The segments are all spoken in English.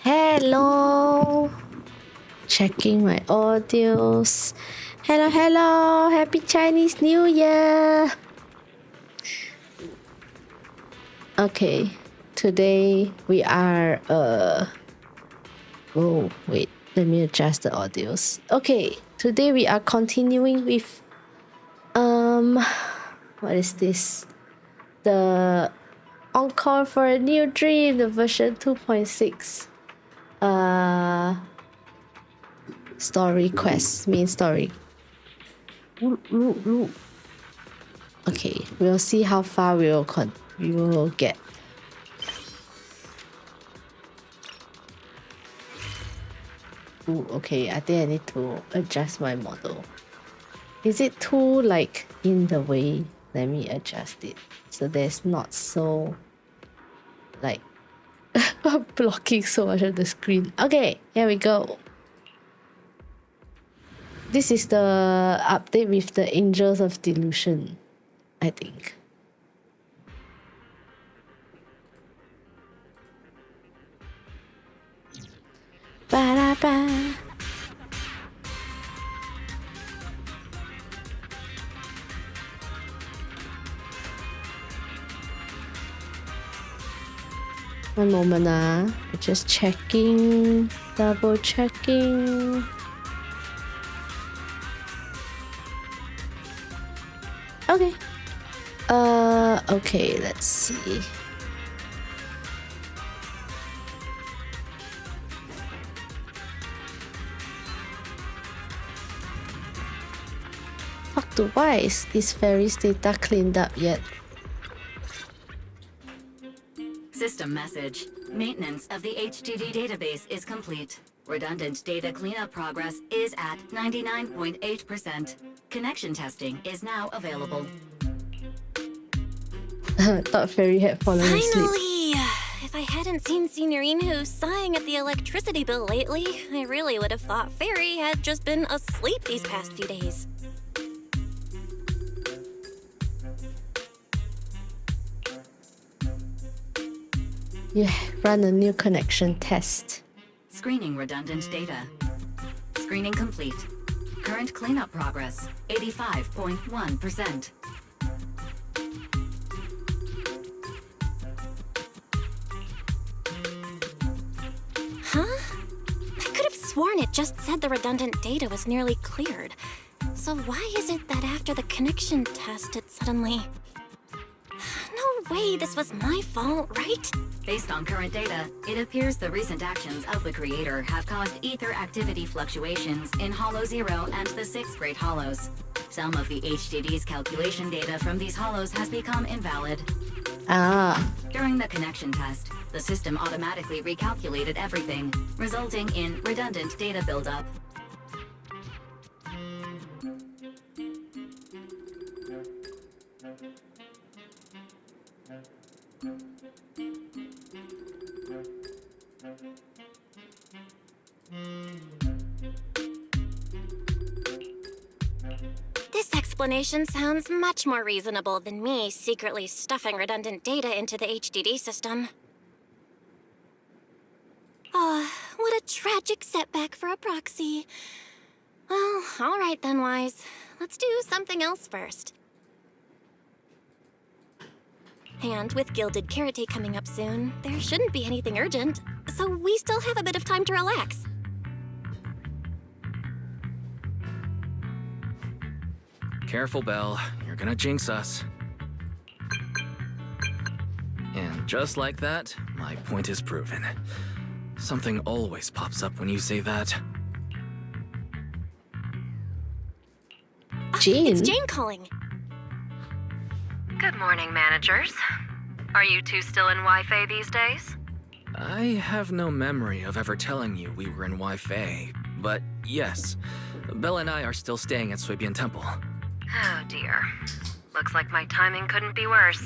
Hello. Checking my audios. Hello, hello. Happy Chinese New Year. Okay. Today we are oh, wait. Let me adjust the audios. Okay. Today we are continuing with what is this? The Encore for a New Dream, the version 2.6. Story quest, main story. Okay, we'll see how far we will get. Ooh, okay, I think I need to adjust my model. Is it too like in the way? Let me adjust it so there's not so like blocking so much of the screen. Okay, here we go. This is the update with the Angels of Delusion, I think. Ba-da-ba. One moment, just checking, double checking. Okay. Okay, let's see. Talk to Wise. Is Fairy's data cleaned up yet? System message. Maintenance of the HDD database is complete. Redundant data cleanup progress is at 99.8%. Connection testing is now available. Thought Fairy had fallen asleep. Finally! If I hadn't seen Signorino sighing at the electricity bill lately, I really would have thought Fairy had just been asleep these past few days. Yeah, run a new connection test. Screening redundant data. Screening complete. Current cleanup progress, 85.1%. Huh? I could have sworn it just said the redundant data was nearly cleared. So why is it that after the connection test it suddenly... No way this was my fault, right? Based on current data, it appears the recent actions of the creator have caused ether activity fluctuations in Hollow 0 and the 6th grade hollows. Some of the HDD's calculation data from these hollows has become invalid. During the connection test, the system automatically recalculated everything, resulting in redundant data buildup. This explanation sounds much more reasonable than me secretly stuffing redundant data into the HDD system. Oh, what a tragic setback for a proxy. Well, all right then, Wise. Let's do something else first. And with Gilded Karate coming up soon, there shouldn't be anything urgent, so we still have a bit of time to relax. Careful, Belle. You're gonna jinx us. And just like that, my point is proven. Something always pops up when you say that. Jane. It's Jane calling. Good morning, managers. Are you two still in Wi-Fi these days? I have no memory of ever telling you we were in Wi-Fi, but yes, Belle and I are still staying at Swabian Temple. Oh dear. Looks like my timing couldn't be worse.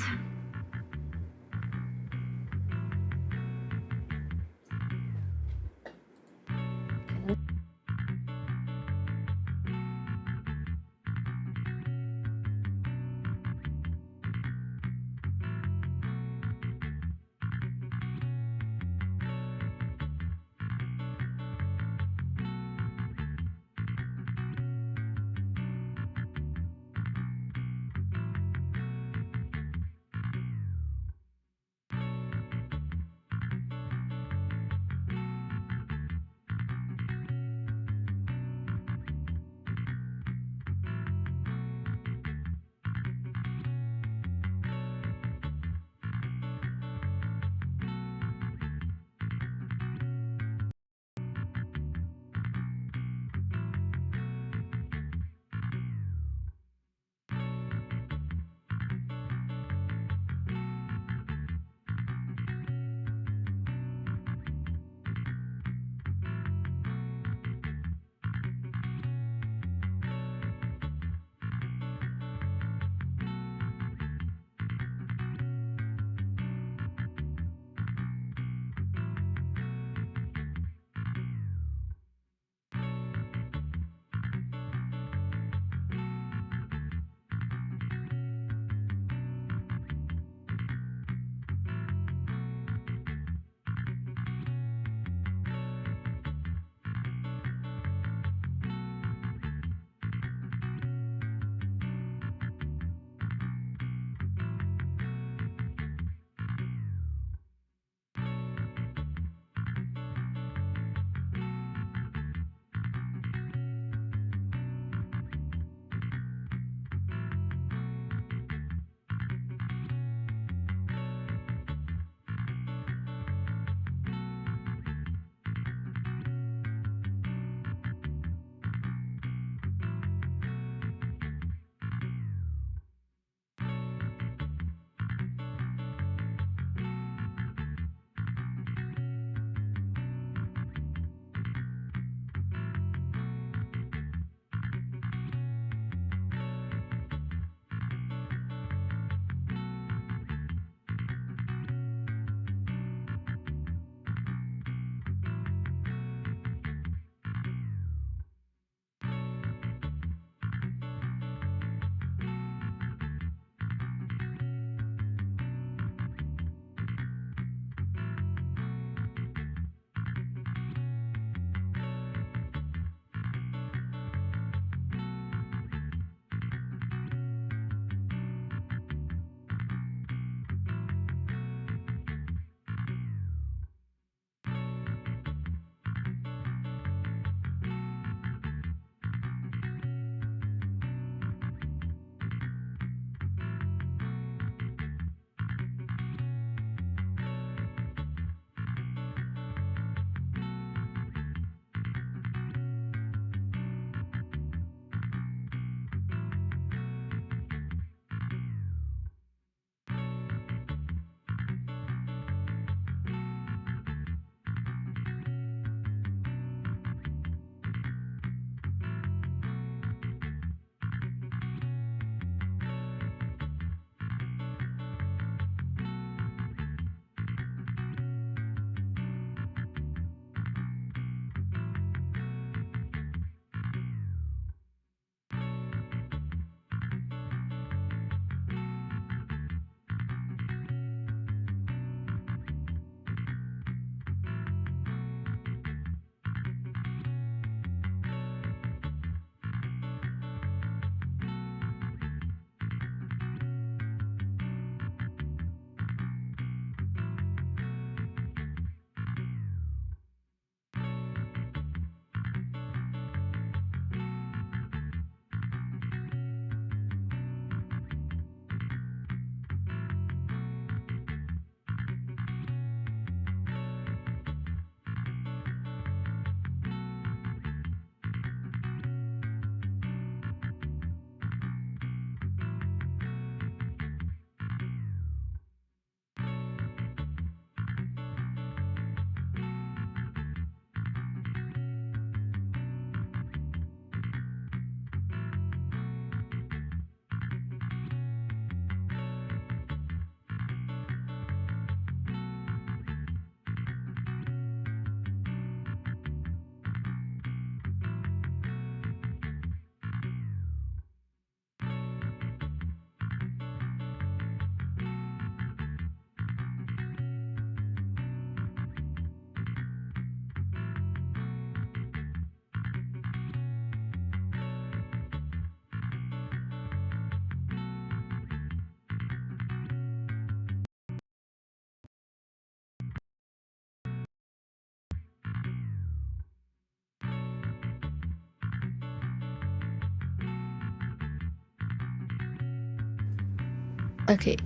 Okay.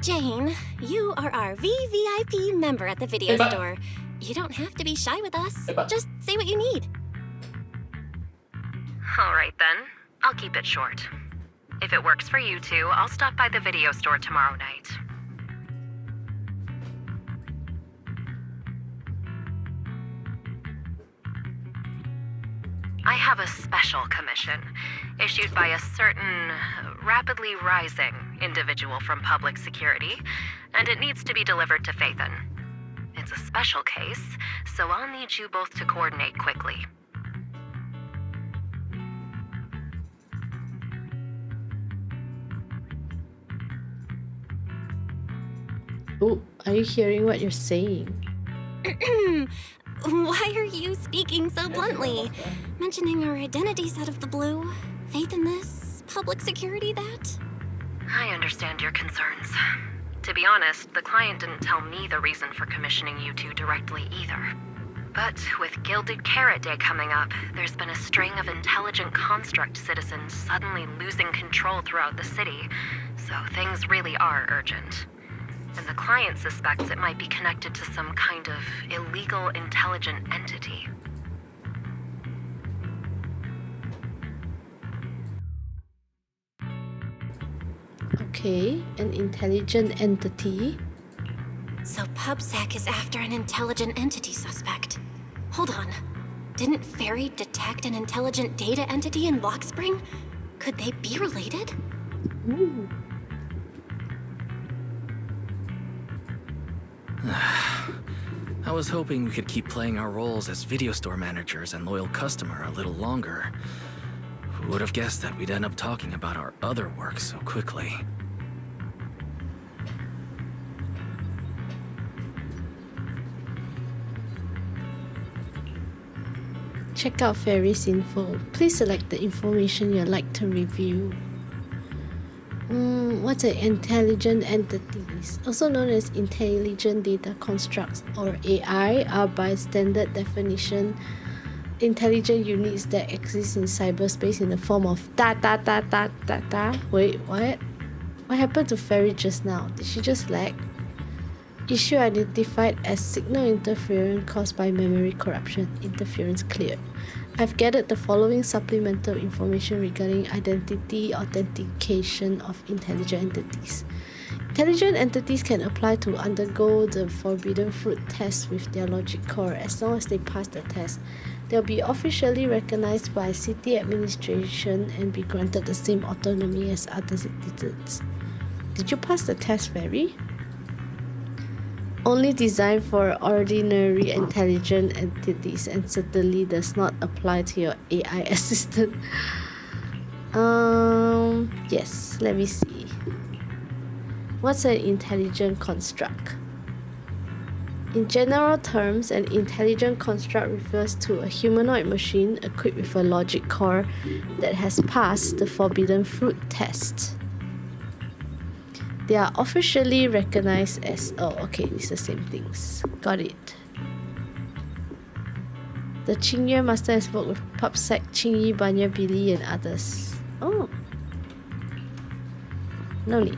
Jane, you are our VVIP member at the video store. You don't have to be shy with us. Just say what you need. Alright then, I'll keep it short. If it works for you two, I'll stop by the video store tomorrow night. I have a special commission, issued by a certain rapidly rising individual from public security, and it needs to be delivered to Phaethon. It's a special case, so I'll need you both to coordinate quickly. Oh, are you hearing what you're saying? Why are you speaking so bluntly? Mentioning our identities out of the blue. Faith in this, public security that. I understand your concerns. To be honest, the client didn't tell me the reason for commissioning you two directly either. But with Gilded Carrot Day coming up, there's been a string of intelligent construct citizens suddenly losing control throughout the city, so things really are urgent. And the client suspects it might be connected to some kind of illegal intelligent entity. Okay, an intelligent entity. So PubSec is after an intelligent entity suspect. Hold on. Didn't Fairy detect an intelligent data entity in Block Spring? Could they be related? Ooh. I was hoping we could keep playing our roles as video store managers and loyal customer a little longer. Who would have guessed that we'd end up talking about our other work so quickly? Check out Fairy's info. Please select the information you'd like to review. What's an intelligent entities? Also known as intelligent data constructs or AI, are by standard definition intelligent units that exist in cyberspace in the form of data. Wait, what? What happened to Fairy just now? Did she just lag? Issue identified as signal interference caused by memory corruption. Interference cleared. I've gathered the following supplemental information regarding identity authentication of intelligent entities. Intelligent entities can apply to undergo the forbidden fruit test with their logic core. As long as they pass the test, they'll be officially recognized by city administration and be granted the same autonomy as other citizens. Did you pass the test, Fairy? Only designed for ordinary intelligent entities and certainly does not apply to your AI assistant. Yes, let me see. What's an intelligent construct? In general terms, an intelligent construct refers to a humanoid machine equipped with a logic core that has passed the forbidden fruit test. They are officially recognized as... Oh, okay, it's the same things. Got it. The Qingyue Master has worked with PubSec, Qingyi, Banya, Billy, and others. Oh. No need.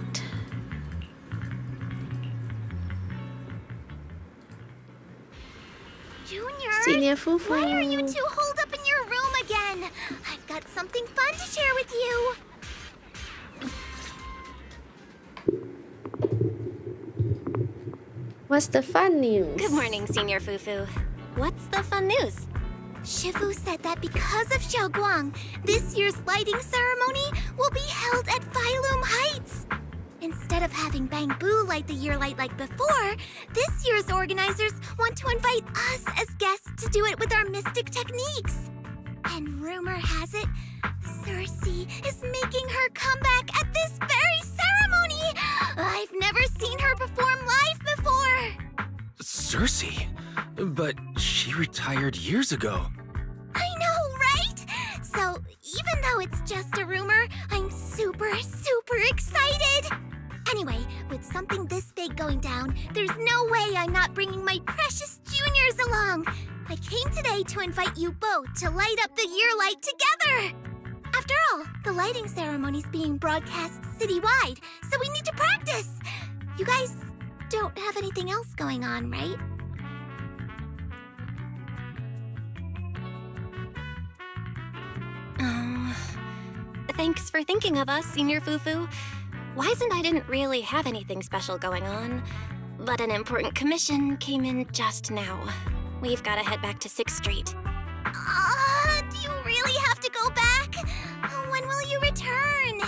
Junior, Senior Fufu. why are you two holed up in your room again? I've got something fun to share with you. What's the fun news? Good morning, Senior Fufu. What's the fun news? Shifu said that because of Xiaoguang, this year's lighting ceremony will be held at Phylum Heights. Instead of having Bangbu light the year light like before, this year's organizers want to invite us as guests to do it with our mystic techniques. And rumor has it, Cersei is making her comeback at this very ceremony. I've never seen her perform live before. Cersei? But she retired years ago. I know, right? So, even though it's just a rumor, I'm super excited. Anyway, with something this big going down, there's no way I'm not bringing my precious juniors along. I came today to invite you both to light up the year light together! After all, the lighting ceremony's being broadcast citywide, so we need to practice! You guys don't have anything else going on, right? Oh, thanks for thinking of us, Senior Fufu. Wise and I didn't really have anything special going on, but an important commission came in just now. We've got to head back to 6th Street. Do you really have to go back? When will you return?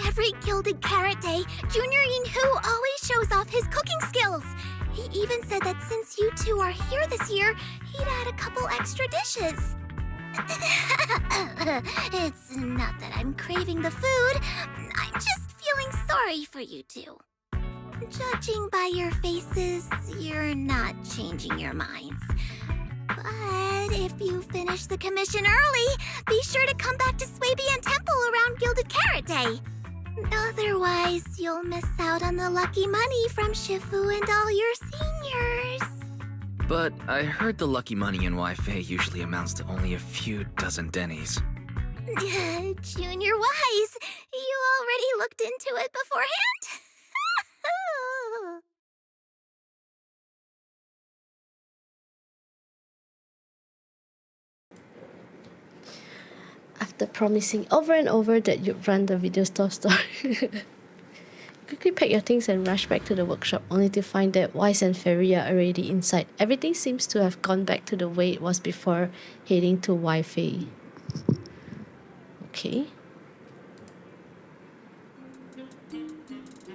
Every Gilded Carrot Day, Junior Yin-Hoo always shows off his cooking skills. He even said that since you two are here this year, he'd add a couple extra dishes. It's not that I'm craving the food. I'm just feeling sorry for you two. Judging by your faces, you're not changing your minds. But if you finish the commission early, be sure to come back to Swabian Temple around Gilded Carrot Day. Otherwise, you'll miss out on the lucky money from Shifu and all your seniors. But I heard the lucky money in Wi-Fi usually amounts to only a few dozen dennies. Junior Wise, you already looked into it beforehand? After promising over and over that you'd run the video store quickly pack your things and rush back to the workshop, only to find that Wise and Fairy are already inside. Everything seems to have gone back to the way it was before heading to Wi-Fi. Okay.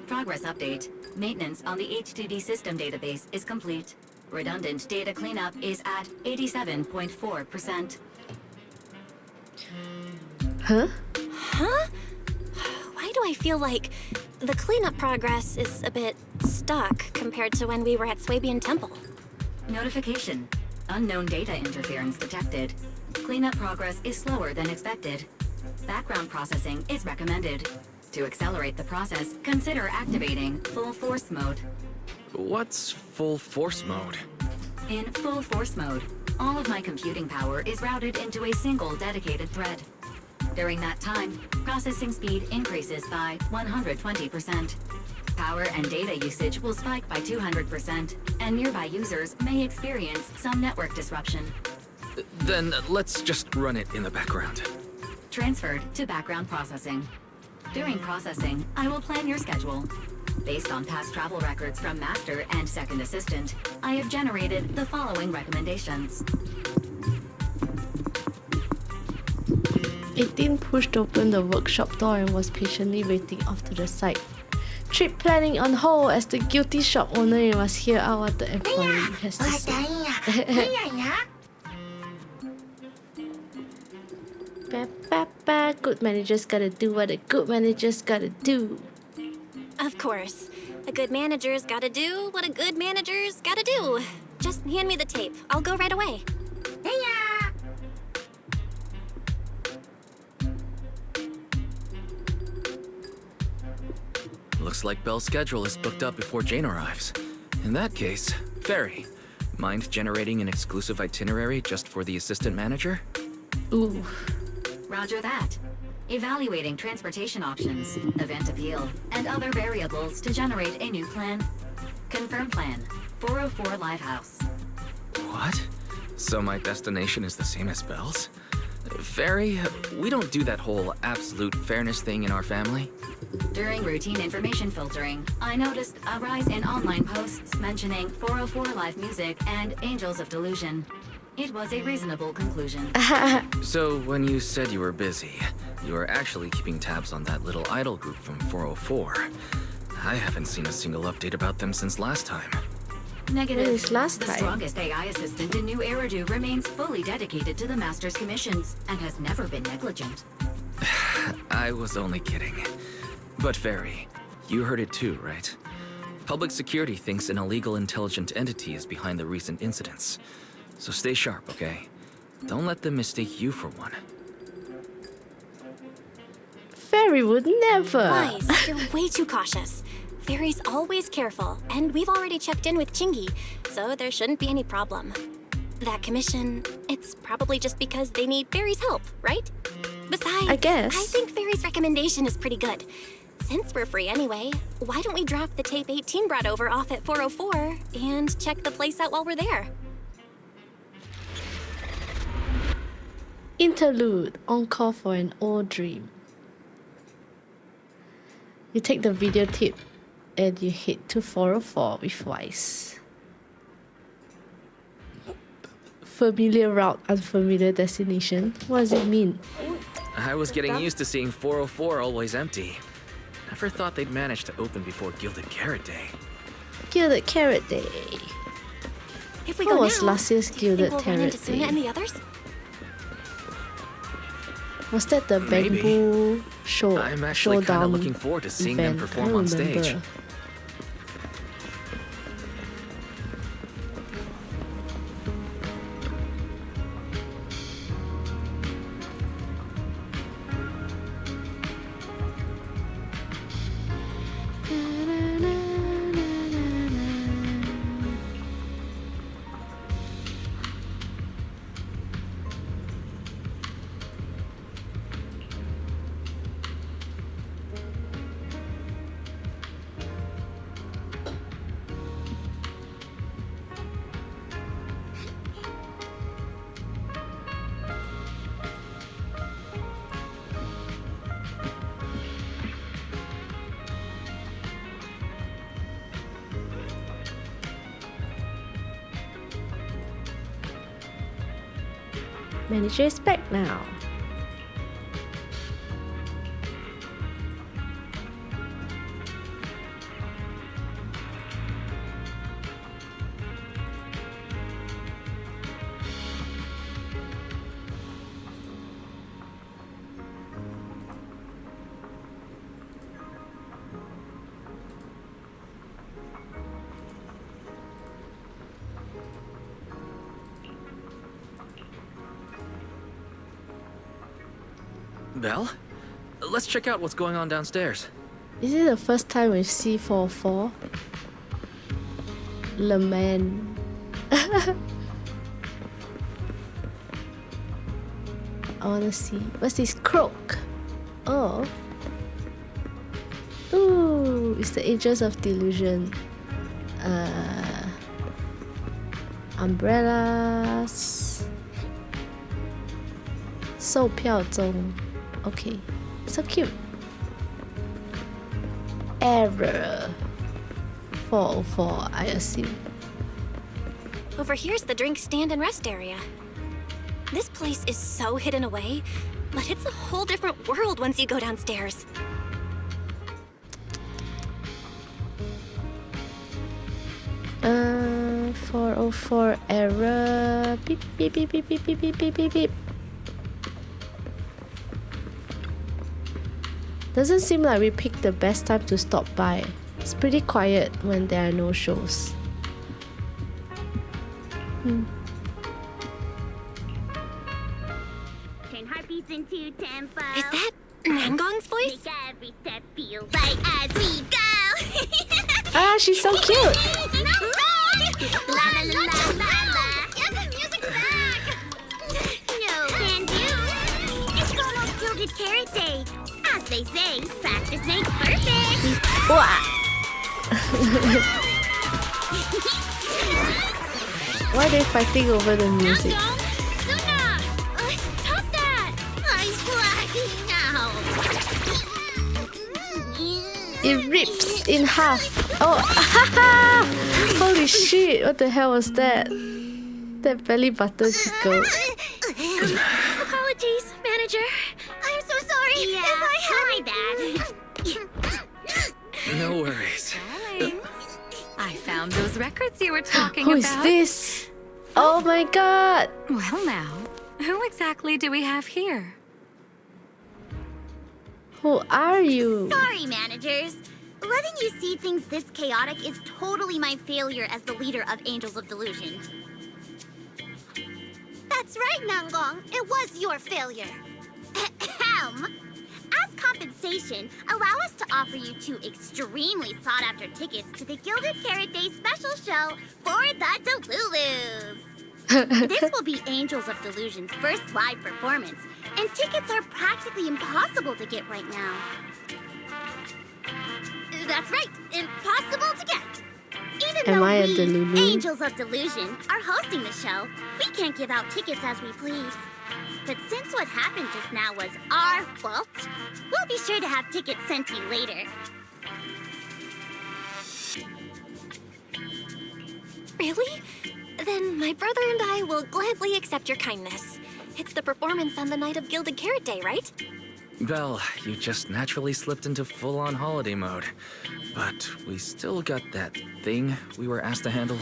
Progress update. Maintenance on the HDD system database is complete. Redundant data cleanup is at 87.4%. Huh? Huh? Why do I feel like the cleanup progress is a bit stuck compared to when we were at Swabian Temple? Notification. Unknown data interference detected. Cleanup progress is slower than expected. Background processing is recommended. To accelerate the process, consider activating full force mode. What's full force mode? In full force mode, all of my computing power is routed into a single dedicated thread. During that time, processing speed increases by 120%. Power and data usage will spike by 200%, and nearby users may experience some network disruption. Then let's just run it in the background. Transferred to background processing. During processing, I will plan your schedule. Based on past travel records from Master and Second Assistant, I have generated the following recommendations. 18 pushed open the workshop door and was patiently waiting off to the side. Trip planning on hold as the guilty shop owner must hear out what the employee has to say. Good managers gotta do what a good manager's gotta do. Of course. A good manager's gotta do what a good manager's gotta do. Just hand me the tape. I'll go right away. Looks like Belle's schedule is booked up before Jane arrives. In that case, Fairy, mind generating an exclusive itinerary just for the assistant manager? Ooh. Roger that. Evaluating transportation options, event appeal, and other variables to generate a new plan. Confirm plan. 404 Lighthouse. What? So my destination is the same as Belle's? Fairy, we don't do that whole absolute fairness thing in our family. During routine information filtering, I noticed a rise in online posts mentioning 404 Live Music and Angels of Delusion. It was a reasonable conclusion. So when you said you were busy, you were actually keeping tabs on that little idol group from 404. I haven't seen a single update about them since last time. Negative. When is last the time? strongest AI assistant in New Eridu remains fully dedicated to the Master's commissions and has never been negligent. I was only kidding. But Fairy, you heard it too, right? Public security thinks an illegal intelligent entity is behind the recent incidents. So stay sharp, okay? Don't let them mistake you for one. Fairy would never. Wise, you're way too cautious. Fairy's always careful, and we've already checked in with Chingy, so there shouldn't be any problem. that commission, it's probably just because they need Fairy's help, right? Besides, I guess. I think Fairy's recommendation is pretty good. Since we're free anyway, why don't we drop the tape 18 brought over off at 404 and check the place out while we're there? Interlude, Encore for an old dream. You take the video tip and you head to 404 with Wise. Familiar route, unfamiliar destination. What does it mean? I was getting used to seeing 404 always empty. Never thought they'd manage to open before Gilded Carrot Day. Gilded Carrot Day. If we What go was now, last year's do you think Gilded we'll run Carrot into Suna and Day? the others? Was that the Maybe. bamboo show? I'm actually kind of showdown looking forward to seeing them event? perform I on stage. remember. Manager is back now. Belle? Let's check out what's going on downstairs. Is it the first time we see 4-4? Le Man. I wanna see. What's this croak? Oh. Ooh, it's the Ages of Delusion. Umbrellas. 售票中. Okay, so cute. Error. 404, I assume. Over here's the drink stand and rest area. This place is so hidden away, but it's a whole different world once you go downstairs. Uh, 404 error. Beep beep beep beep beep beep beep beep beep beep. Doesn't seem like we picked the best time to stop by. It's pretty quiet when there are no shows. 10 heartbeats into tempo. Is that Nangong's voice? Make every step feel right as we go. Ah, she's so cute. La la la la la la. Get the music back. No can do. It's almost Gilded Carrot Day. As they say, practice makes perfect. Wah. Why are they fighting over the music? Suna! Stop that! I'm blacking out. It rips in half. Oh, holy shit! What the hell was that? That belly button tickle. Apologies, manager. I'm so sorry. Yeah, if I had my No worries. I found those records you were talking Who about. is this? Oh my god! Well now, who exactly do we have here? Who are you? Sorry, managers. Letting you see things this chaotic is totally my failure as the leader of Angels of Delusion. That's right, Nangong. It was your failure. Ahem. As compensation, allow us to offer you 2 extremely sought-after tickets to the Gilded Carrot Day special show for the Delulus. This will be Angels of Delusion's first live performance, and tickets are practically impossible to get right now. That's right, impossible to get. Even Am though I a we, Delulu? Angels of Delusion, are hosting the show, we can't give out tickets as we please. But since what happened just now was our fault, we'll be sure to have tickets sent to you later. Really? Then my brother and I will gladly accept your kindness. It's the performance on the night of Gilded Carrot Day, right? Well, you just naturally slipped into full-on holiday mode. But we still got that thing we were asked to handle.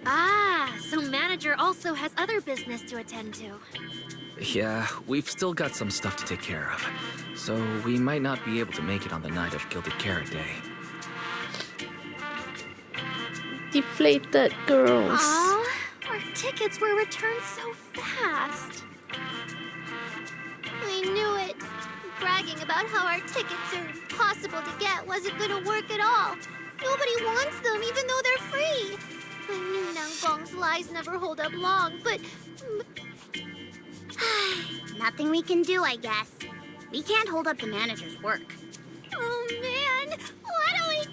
Ah, so manager also has other business to attend to. Yeah, we've still got some stuff to take care of. So we might not be able to make it on the night of Gilded Carrot Day. Deflated girls. Aw, our tickets were returned so fast. I knew it. Bragging about how our tickets are impossible to get wasn't gonna work at all. Nobody wants them, even though they're free. I knew Nangong's lies never hold up long, but... Nothing we can do, I guess. We can't hold up the manager's work. Oh, man! What do we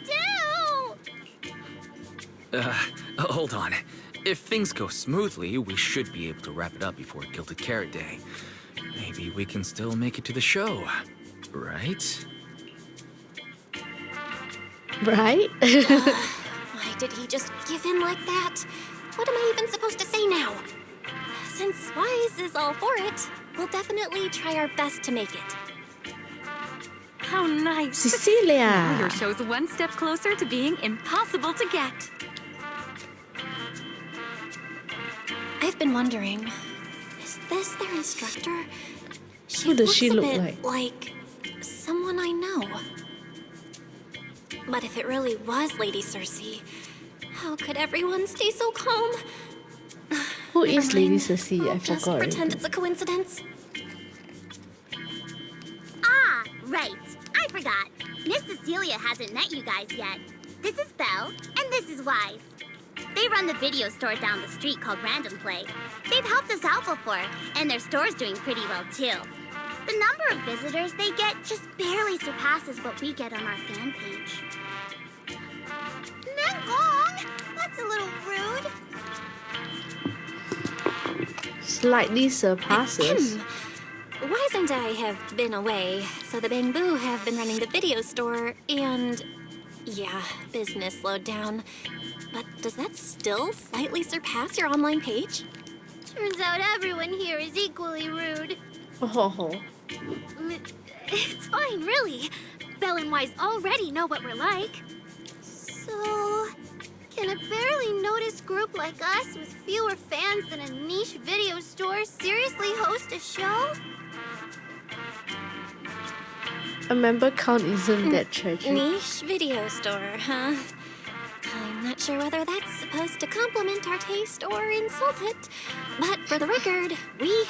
do? Hold on. If things go smoothly, we should be able to wrap it up before Gilded Carrot Day. Maybe we can still make it to the show, right? Right? Why did he just give in like that? What am I even supposed to say now? Since Wise is all for it, we'll definitely try our best to make it. How nice. Now Cecilia. your show's one step closer to being impossible to get. I've been wondering, is this their instructor? Who does she look looks a like? bit like someone I know. But if it really was Lady Cersei, how could everyone stay so calm? Who Never is Lady mind. Cersei? I I'll just forgot. pretend already. it's a coincidence. Ah, right. I forgot. Miss Cecilia hasn't met you guys yet. This is Belle, and this is Wise. They run the video store down the street called Random Play. They've helped us out before, and their store's doing pretty well too. The number of visitors they get just barely surpasses what we get on our fan page. Nangong! That's a little rude. Slightly surpasses. Wise and I have been away, so the Bamboo have been running the video store, and yeah, business slowed down. But does that still slightly surpass your online page? Turns out everyone here is equally rude. Oh, It's fine, really. Belle and Wise already know what we're like. So, can a barely noticed group like us with fewer fans than a niche video store seriously host a show? a member count isn't that tragic. Niche video store, huh? I'm not sure whether that's supposed to compliment our taste or insult it, but for the record, we...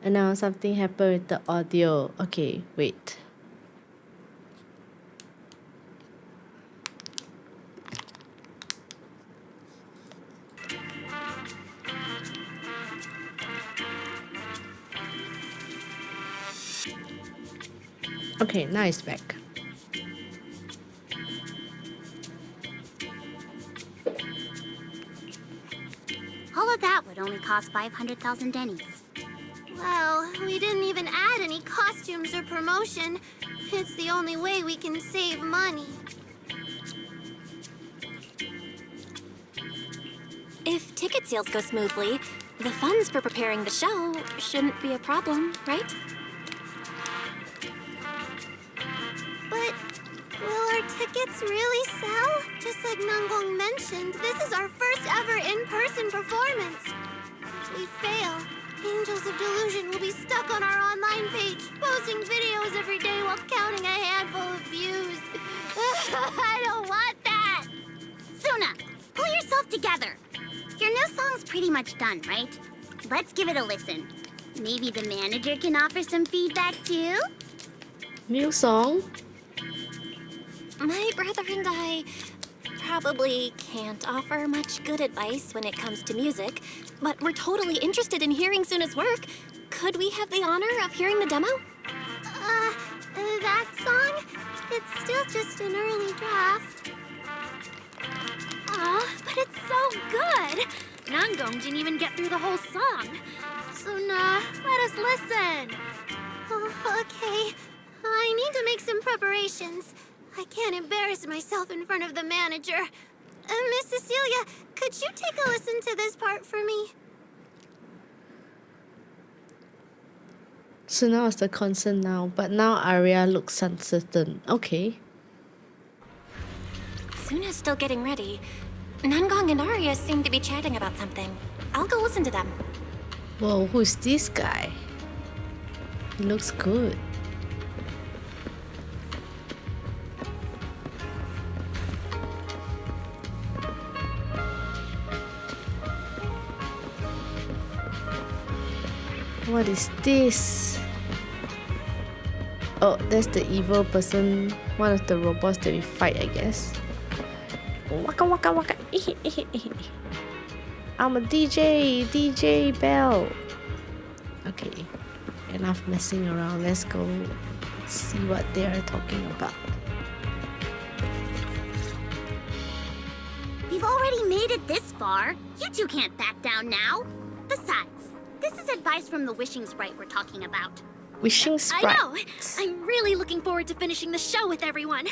And now something happened with the audio. Okay, wait. Okay, now it's back. All of that would only cost 500,000 dennies. Well, we didn't even add any costumes or promotion. It's the only way we can save money. If ticket sales go smoothly, the funds for preparing the show shouldn't be a problem, right? But will our tickets really sell? Just like Nangong mentioned, this is our first ever in-person performance. If we fail, Angels of Delusion will be stuck on our online page, posting videos every day while counting a handful of views. I don't want that! Suna, pull yourself together. Your new song's pretty much done, right? Let's give it a listen. Maybe the manager can offer some feedback too? New song? My brother and I probably can't offer much good advice when it comes to music, but we're totally interested in hearing Suna's work. Could we have the honor of hearing the demo? That song? It's still just an early draft. Aw, but it's so good! Nangong didn't even get through the whole song. Suna, let us listen. Oh, okay. I need to make some preparations. I can't embarrass myself in front of the manager. Miss Cecilia, could you take a listen to this part for me? So now it's the concern now, but now Arya looks uncertain. Okay. Suna's still getting ready. Nangong and Arya seem to be chatting about something. I'll go listen to them. Whoa, who's this guy? He looks good. What is this? Oh, that's the evil person. One of the robots that we fight, I guess. Waka waka waka. I'm a DJ Bell. Okay, enough messing around. Let's go see what they are talking about. We've already made it this far. You two can't back down now. Besides, this is advice from the wishing sprite we're talking about. Wishing sprite. I know! I'm really looking forward to finishing the show with everyone.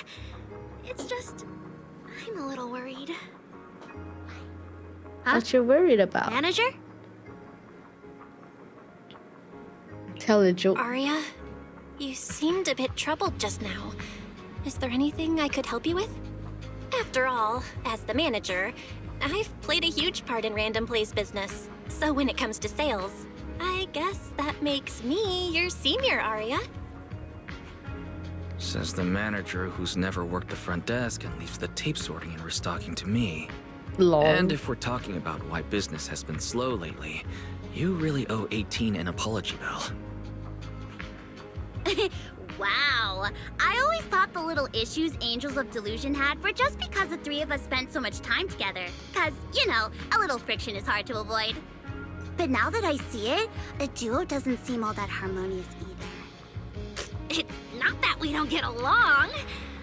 It's just... I'm a little worried. Huh? What you worried about? Manager? Tell a joke. Arya, you seemed a bit troubled just now. Is there anything I could help you with? After all, as the manager, I've played a huge part in Random Play's business. So when it comes to sales, I guess that makes me your senior, Arya. Says the manager who's never worked the front desk and leaves the tape sorting and restocking to me. Lol. And if we're talking about why business has been slow lately, you really owe 18 an apology, Belle. Wow. I always thought the little issues Angels of Delusion had were just because the three of us spent so much time together. Cause, you know, a little friction is hard to avoid. But now that I see it, a duo doesn't seem all that harmonious either. It's not that we don't get along.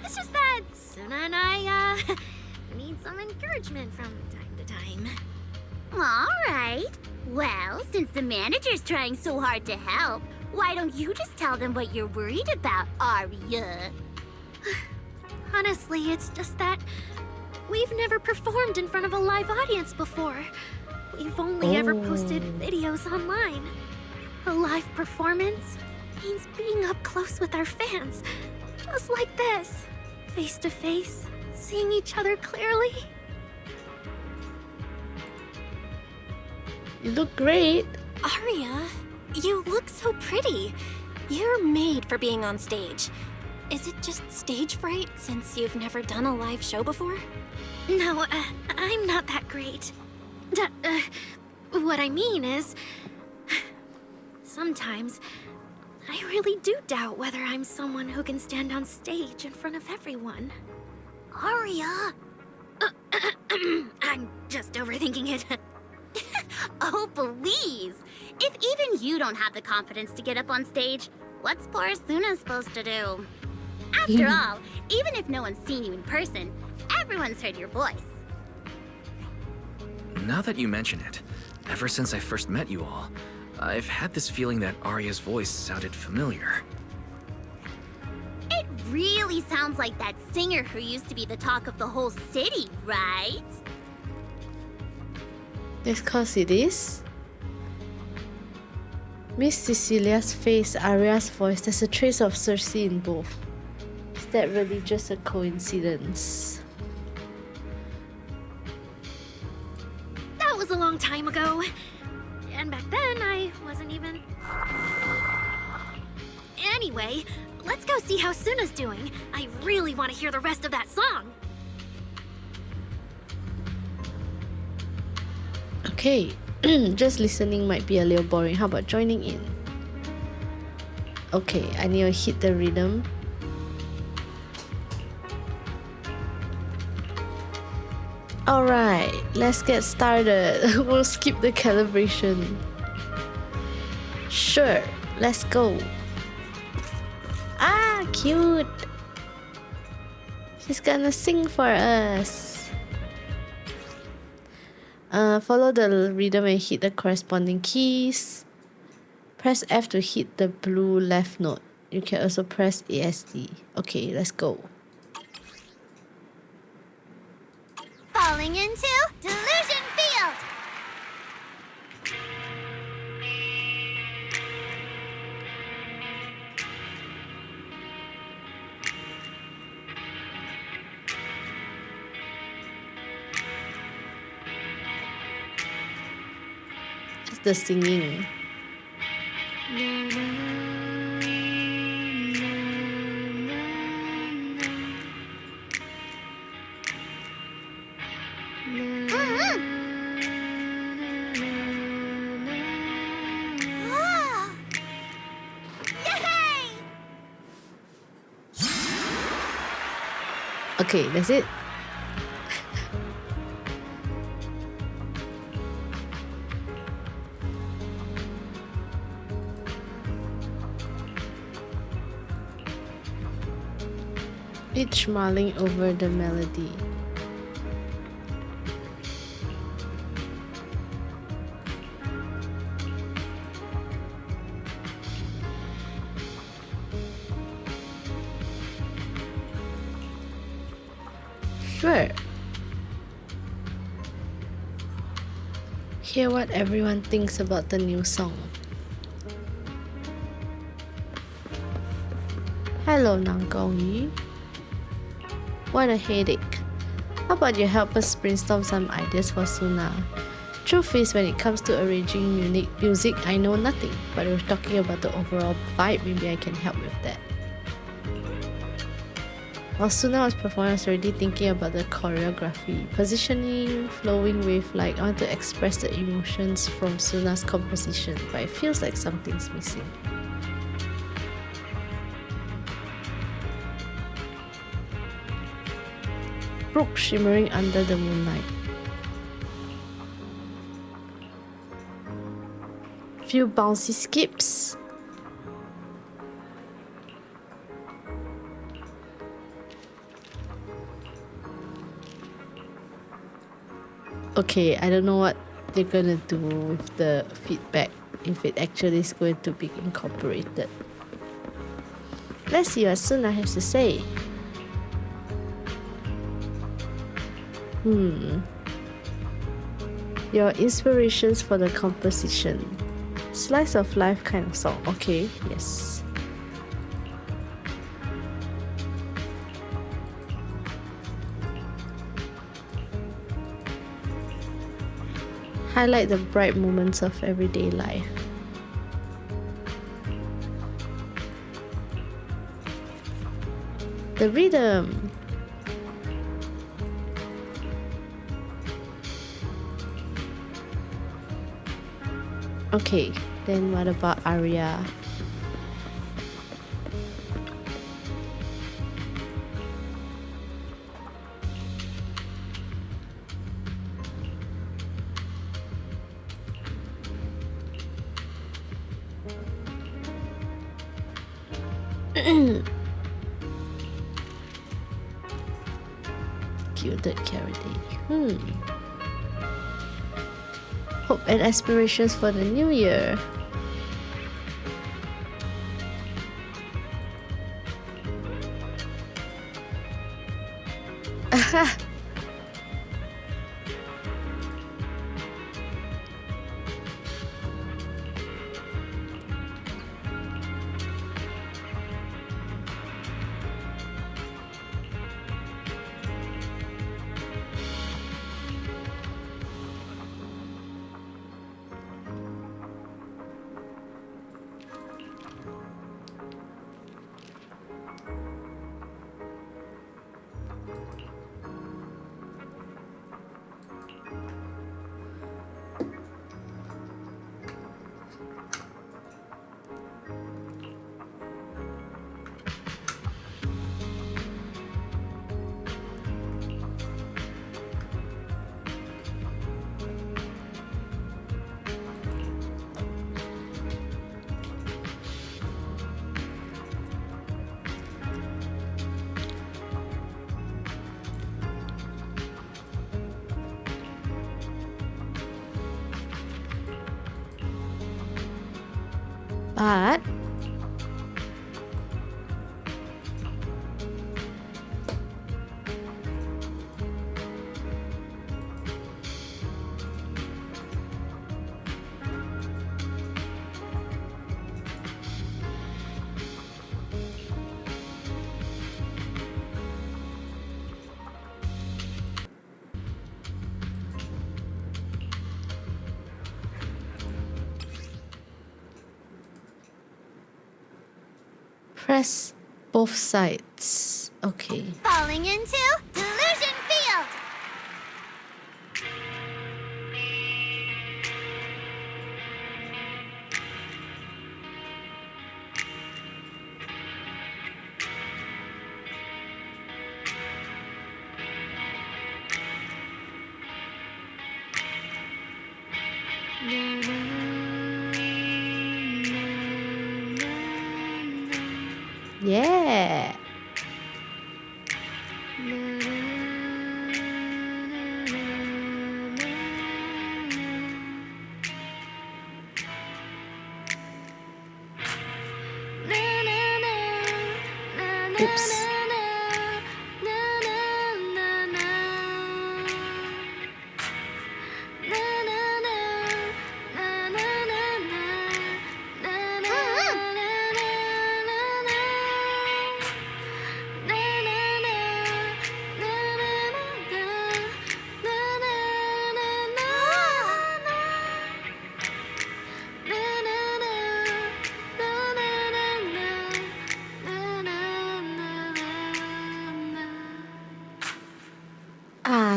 It's just that Suna and I, need some encouragement from time to time. Alright. Well, since the manager's trying so hard to help, why don't you just tell them what you're worried about, Arya? Honestly, it's just that we've never performed in front of a live audience before. We've only ever posted videos online. A live performance means being up close with our fans. Just like this. Face to face, seeing each other clearly. You look great. Arya, you look so pretty. You're made for being on stage. Is it just stage fright since you've never done a live show before? No, I'm not that great. What I mean is... Sometimes, I really do doubt whether I'm someone who can stand on stage in front of everyone. Arya! I'm just overthinking it. Oh, please! If even you don't have the confidence to get up on stage, what's poor Suna supposed to do? After all, even if no one's seen you in person, everyone's heard your voice. Now that you mention it, ever since I first met you all, I've had this feeling that Arya's voice sounded familiar. It really sounds like that singer who used to be the talk of the whole city, right? That's cause it is. Miss Cecilia's face, Arya's voice, there's a trace of Cersei in both. Is that really just a coincidence? That was a long time ago. And back then, I wasn't even... Anyway, let's go see how Suna's doing. I really want to hear the rest of that song. Okay, just listening might be a little boring. How about joining in? Okay, I need to hit the rhythm. Alright, let's get started. We'll skip the calibration. Sure, let's go. Ah, cute. She's gonna sing for us. Follow the rhythm and hit the corresponding keys. Press F to hit the blue left note. You can also press ASD. Okay, let's go. Falling into Delusion Field! It's the singing. Ah! Yay! Okay, that's it. Each mulling over the melody. Sure. Hear what everyone thinks about the new song. Hello, Nangongyu. What a headache. How about you help us brainstorm some ideas for Suna? Truth is, when it comes to arranging music, I know nothing. But we're talking about the overall vibe, maybe I can help with that. While Suna was performing, I was already thinking about the choreography, positioning, flowing with like I want to express the emotions from Suna's composition, but it feels like something's missing. Brook shimmering under the moonlight. Few bouncy skips. Okay, I don't know what they're gonna do with the feedback, if it actually is going to be incorporated. Let's see what Suna has to say. Your inspirations for the composition. Slice of life kind of song. Okay, yes. Highlight the bright moments of everyday life. The rhythm. Okay, then what about aria? Gilded carrot day. Hope and aspirations for the new year. But press both sides. Okay. Falling into Delusion Field! Yeah. Oops.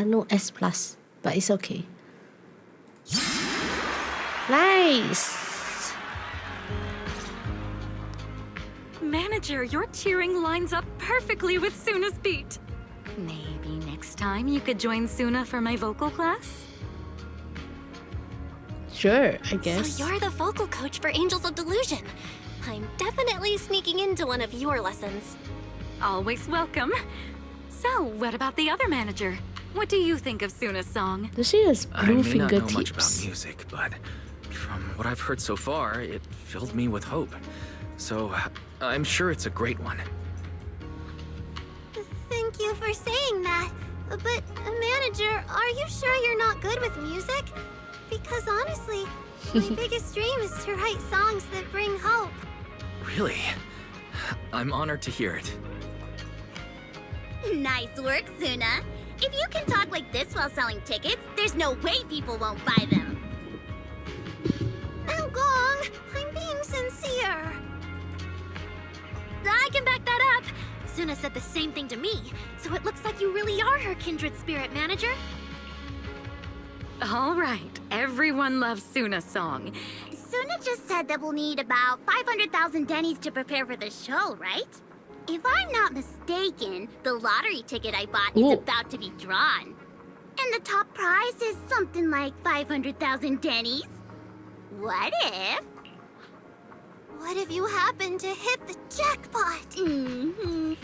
No S plus, but it's okay. Nice. Manager, your cheering lines up perfectly with Suna's beat. Maybe next time you could join Suna for my vocal class? Sure, I guess. So you're the vocal coach for Angels of Delusion. I'm definitely sneaking into one of your lessons. Always welcome. So, what about the other manager? What do you think of Suna's song? Does she has I blue may not know much about fingertips? music, but from what I've heard so far, it filled me with hope. So, I'm sure it's a great one. Thank you for saying that. But, manager, are you sure you're not good with music? Because honestly, my biggest dream is to write songs that bring hope. Really? I'm honored to hear it. Nice work, Suna. If you can talk like this while selling tickets, there's no way people won't buy them. Gong, I'm being sincere. I can back that up. Suna said the same thing to me, so it looks like you really are her kindred spirit, manager. All right, everyone loves Suna's song. Suna just said that we'll need about 500,000 dennies to prepare for the show, right? If I'm not mistaken, the lottery ticket I bought is Ooh. about to be drawn. And the top prize is something like 500,000 dennies. What if you happen to hit the jackpot?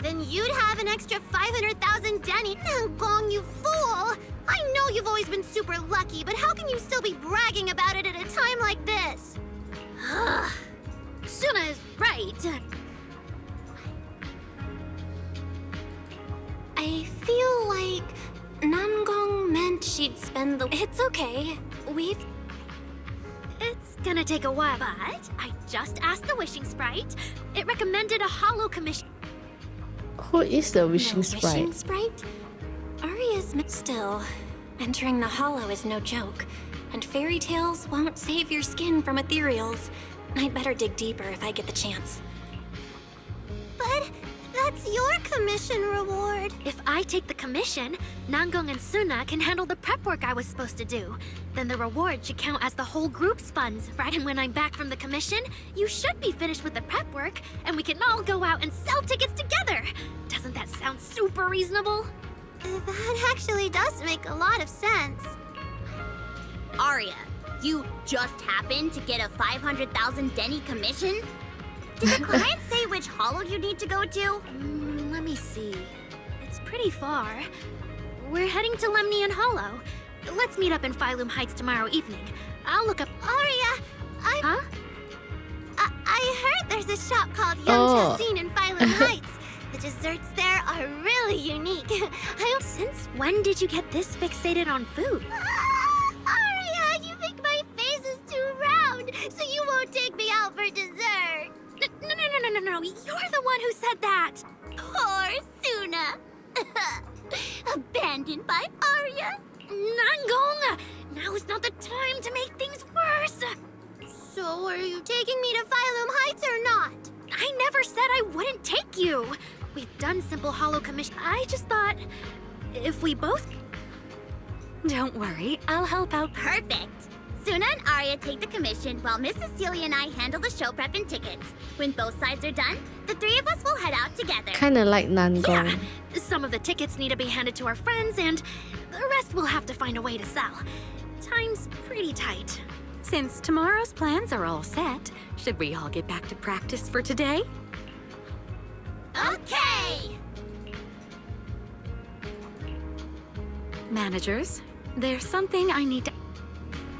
Then you'd have an extra 500,000 denny. Gong, you fool! I know you've always been super lucky, but how can you still be bragging about it at a time like this? Suna is right. I feel like Nangong meant she'd spend the... It's okay. It's gonna take a while, but I just asked the wishing sprite. It recommended a hollow commission. Who is the wishing No sprite? wishing sprite? Aria's... Still, entering the hollow is no joke. And fairy tales won't save your skin from ethereals. I'd better dig deeper if I get the chance. But that's your commission reward. If I take the commission, Nangong and Suna can handle the prep work I was supposed to do. Then the reward should count as the whole group's funds, right? And when I'm back from the commission, you should be finished with the prep work, and we can all go out and sell tickets together. Doesn't that sound super reasonable? That actually does make a lot of sense. Aria, you just happened to get a 500,000 denny commission? Did the client say which hollow you need to go to? Let me see. It's pretty far. We're heading to Lemnian Hollow. Let's meet up in Phylum Heights tomorrow evening. I'll look up... Aria, Huh? I heard there's a shop called Young Oh. Chassin in Phylum Heights. The desserts there are really unique. Since when did you get this fixated on food? Aria, you think my face is too round, so you won't take me out for dessert. No. You're the one who said that. Poor Suna. Abandoned by Aria. Nangong! Now is not the time to make things worse. So are you taking me to Phylum Heights or not? I never said I wouldn't take you. We've done simple hollow commission. I just thought if we both... Don't worry, I'll help out. Perfect. Suna and Aria take the commission while Miss Cecilia and I handle the show prep and tickets. When both sides are done, the three of us will head out together. Kind of like Nangong. Yeah, some of the tickets need to be handed to our friends, and the rest we'll have to find a way to sell. Time's pretty tight. Since tomorrow's plans are all set, should we all get back to practice for today? Okay! Managers, there's something I need to...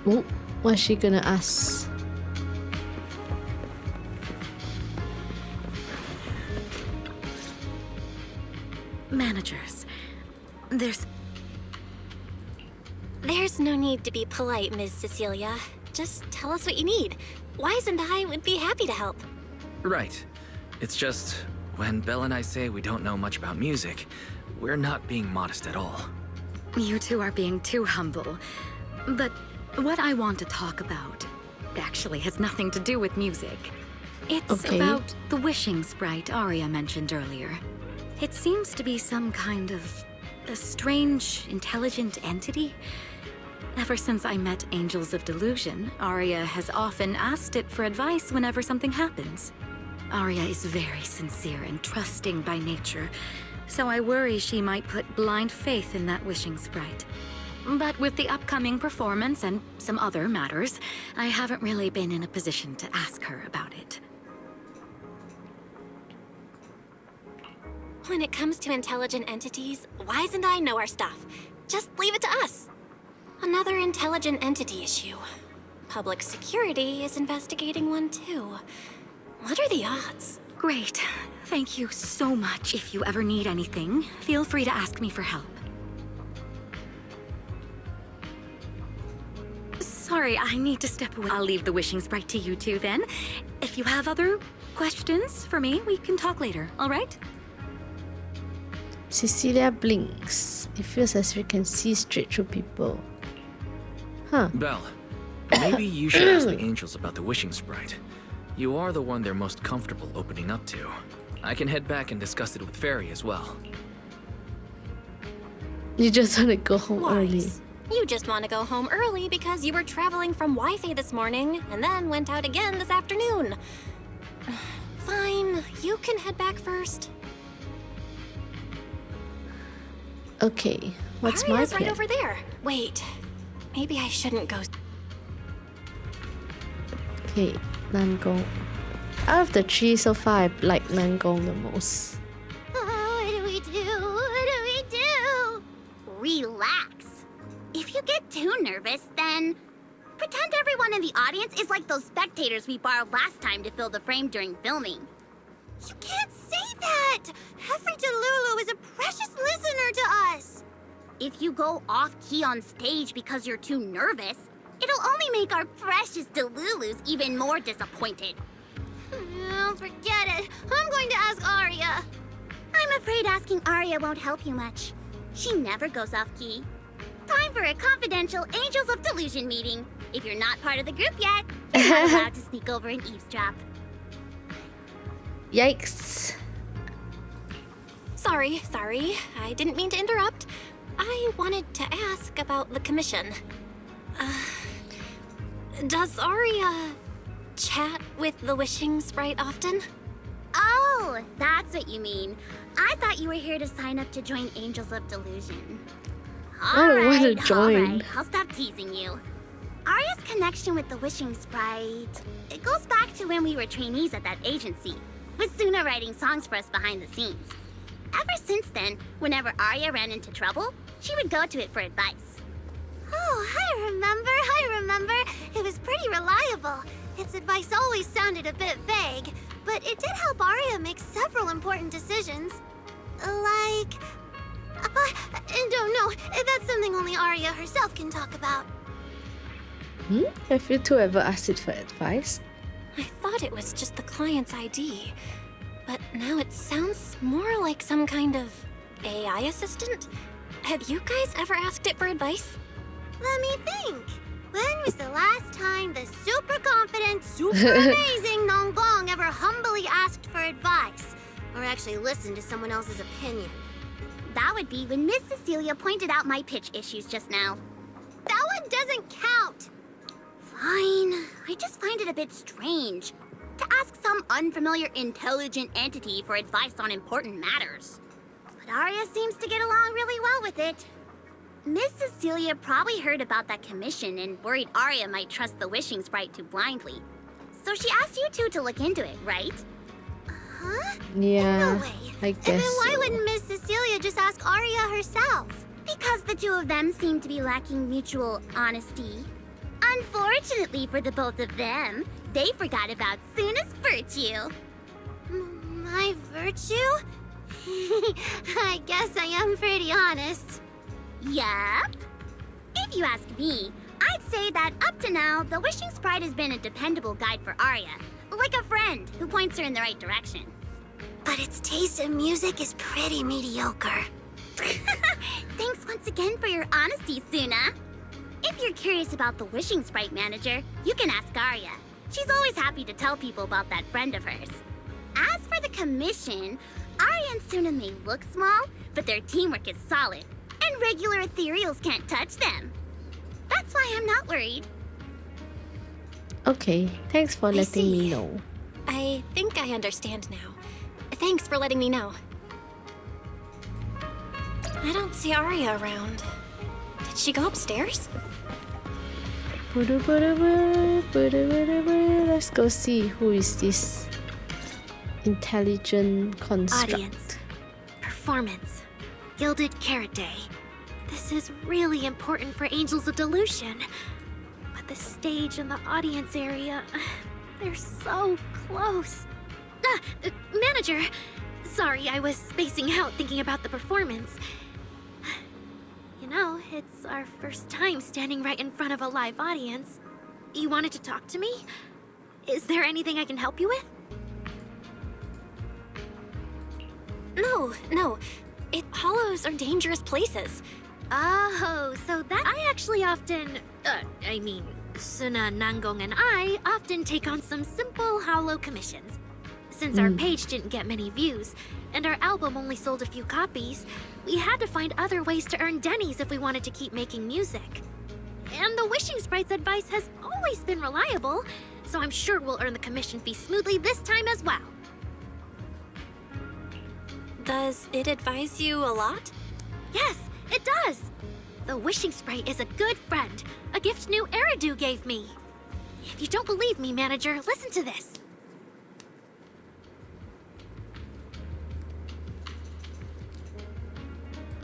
Oh, what's she gonna ask? Managers, there's... There's no need to be polite, Ms. Cecilia. Just tell us what you need. Wise and I would be happy to help. Right. It's just, when Belle and I say we don't know much about music, we're not being modest at all. You two are being too humble. But what I want to talk about actually has nothing to do with music. It's Okay. about the wishing sprite Aria mentioned earlier. It seems to be some kind of a strange, intelligent entity. Ever since I met Angels of Delusion, Aria has often asked it for advice whenever something happens. Aria is very sincere and trusting by nature, so I worry she might put blind faith in that wishing sprite. But with the upcoming performance and some other matters, I haven't really been in a position to ask her about it. When it comes to intelligent entities, Wise and I know our stuff. Just leave it to us. Another intelligent entity issue. Public security is investigating one too. What are the odds? Great. Thank you so much. If you ever need anything, feel free to ask me for help. Sorry, I need to step away. I'll leave the wishing sprite to you two then. If you have other questions for me, we can talk later, all right? Cecilia blinks. It feels as if we can see straight through people. Huh. Belle, maybe you should ask the angels about the wishing sprite. You are the one they're most comfortable opening up to. I can head back and discuss it with Fairy as well. You just want to go home early. Wise. You just want to go home early because you were traveling from Wi-Fi this morning and then went out again this afternoon. Fine, you can head back first. Okay, what's my Aria's plan? right over there. Wait, maybe I shouldn't go. Okay, Nangong. Out of the three so far, I like Nangong the most. Oh, what do we do? What do we do? Relax. If you get too nervous, then pretend everyone in the audience is like those spectators we borrowed last time to fill the frame during filming. You can't say that! Every Delulu is a precious listener to us! If you go off-key on stage because you're too nervous, it'll only make our precious Delulus even more disappointed. Oh, forget it. I'm going to ask Aria. I'm afraid asking Aria won't help you much. She never goes off-key. Time for a confidential Angels of Delusion meeting. If you're not part of the group yet, you're not allowed to sneak over and eavesdrop. Yikes. Sorry. I didn't mean to interrupt. I wanted to ask about the commission. Does Aria chat with the wishing sprite often? Oh, that's what you mean. I thought you were here to sign up to join Angels of Delusion. I don't wanna join. Alright, I'll stop teasing you. Aria's connection with the Wishing Sprite, it goes back to when we were trainees at that agency, with Suna writing songs for us behind the scenes. Ever since then, whenever Aria ran into trouble, she would go to it for advice. Oh, I remember. It was pretty reliable. Its advice always sounded a bit vague, but it did help Arya make several important decisions. Like... I don't know. That's something only Arya herself can talk about. Have you two ever asked it for advice? I thought it was just the client's ID, but now it sounds more like some kind of AI assistant. Have you guys ever asked it for advice? Let me think. When was the last time the super confident, super amazing Nonggong ever humbly asked for advice? Or actually listened to someone else's opinion? That would be when Miss Cecilia pointed out my pitch issues just now. That one doesn't count! Fine. I just find it a bit strange to ask some unfamiliar intelligent entity for advice on important matters. But Arya seems to get along really well with it. Miss Cecilia probably heard about that commission and worried Arya might trust the wishing sprite too blindly. So she asked you two to look into it, right? Huh? Yeah, No way. I guess And then why so. wouldn't Miss Cecilia just ask Arya herself? Because the two of them seem to be lacking mutual honesty. Unfortunately for the both of them, they forgot about Suna's virtue. My virtue? I guess I am pretty honest. Yup. If you ask me, I'd say that up to now, the Wishing Sprite has been a dependable guide for Arya. Like a friend who points her in the right direction. But its taste in music is pretty mediocre. Thanks once again for your honesty, Suna. If you're curious about the Wishing Sprite manager, you can ask Arya. She's always happy to tell people about that friend of hers. As for the commission, Arya and Suna may look small, but their teamwork is solid, and regular ethereals can't touch them. That's why I'm not worried. Okay, thanks for letting me see. know. I think I understand now. Thanks for letting me know. I don't see Arya around. Did she go upstairs? Let's go see who is this intelligent construct. Audience. Performance. Gilded Carrot Day. This is really important for Angels of Delusion. But the stage and the audience area, they're so close. Manager! Sorry, I was spacing out thinking about the performance. You know, it's our first time standing right in front of a live audience. You wanted to talk to me? Is there anything I can help you with? No. Hollows are dangerous places. Oh, so that I actually often, Suna, Nangong, and I often take on some simple hollow commissions. Since our page didn't get many views, and our album only sold a few copies, we had to find other ways to earn dennies if we wanted to keep making music. And the Wishing Sprite's advice has always been reliable, so I'm sure we'll earn the commission fee smoothly this time as well. Does it advise you a lot? Yes, it does! The Wishing Sprite is a good friend, a gift new Eridu gave me. If you don't believe me, manager, listen to this.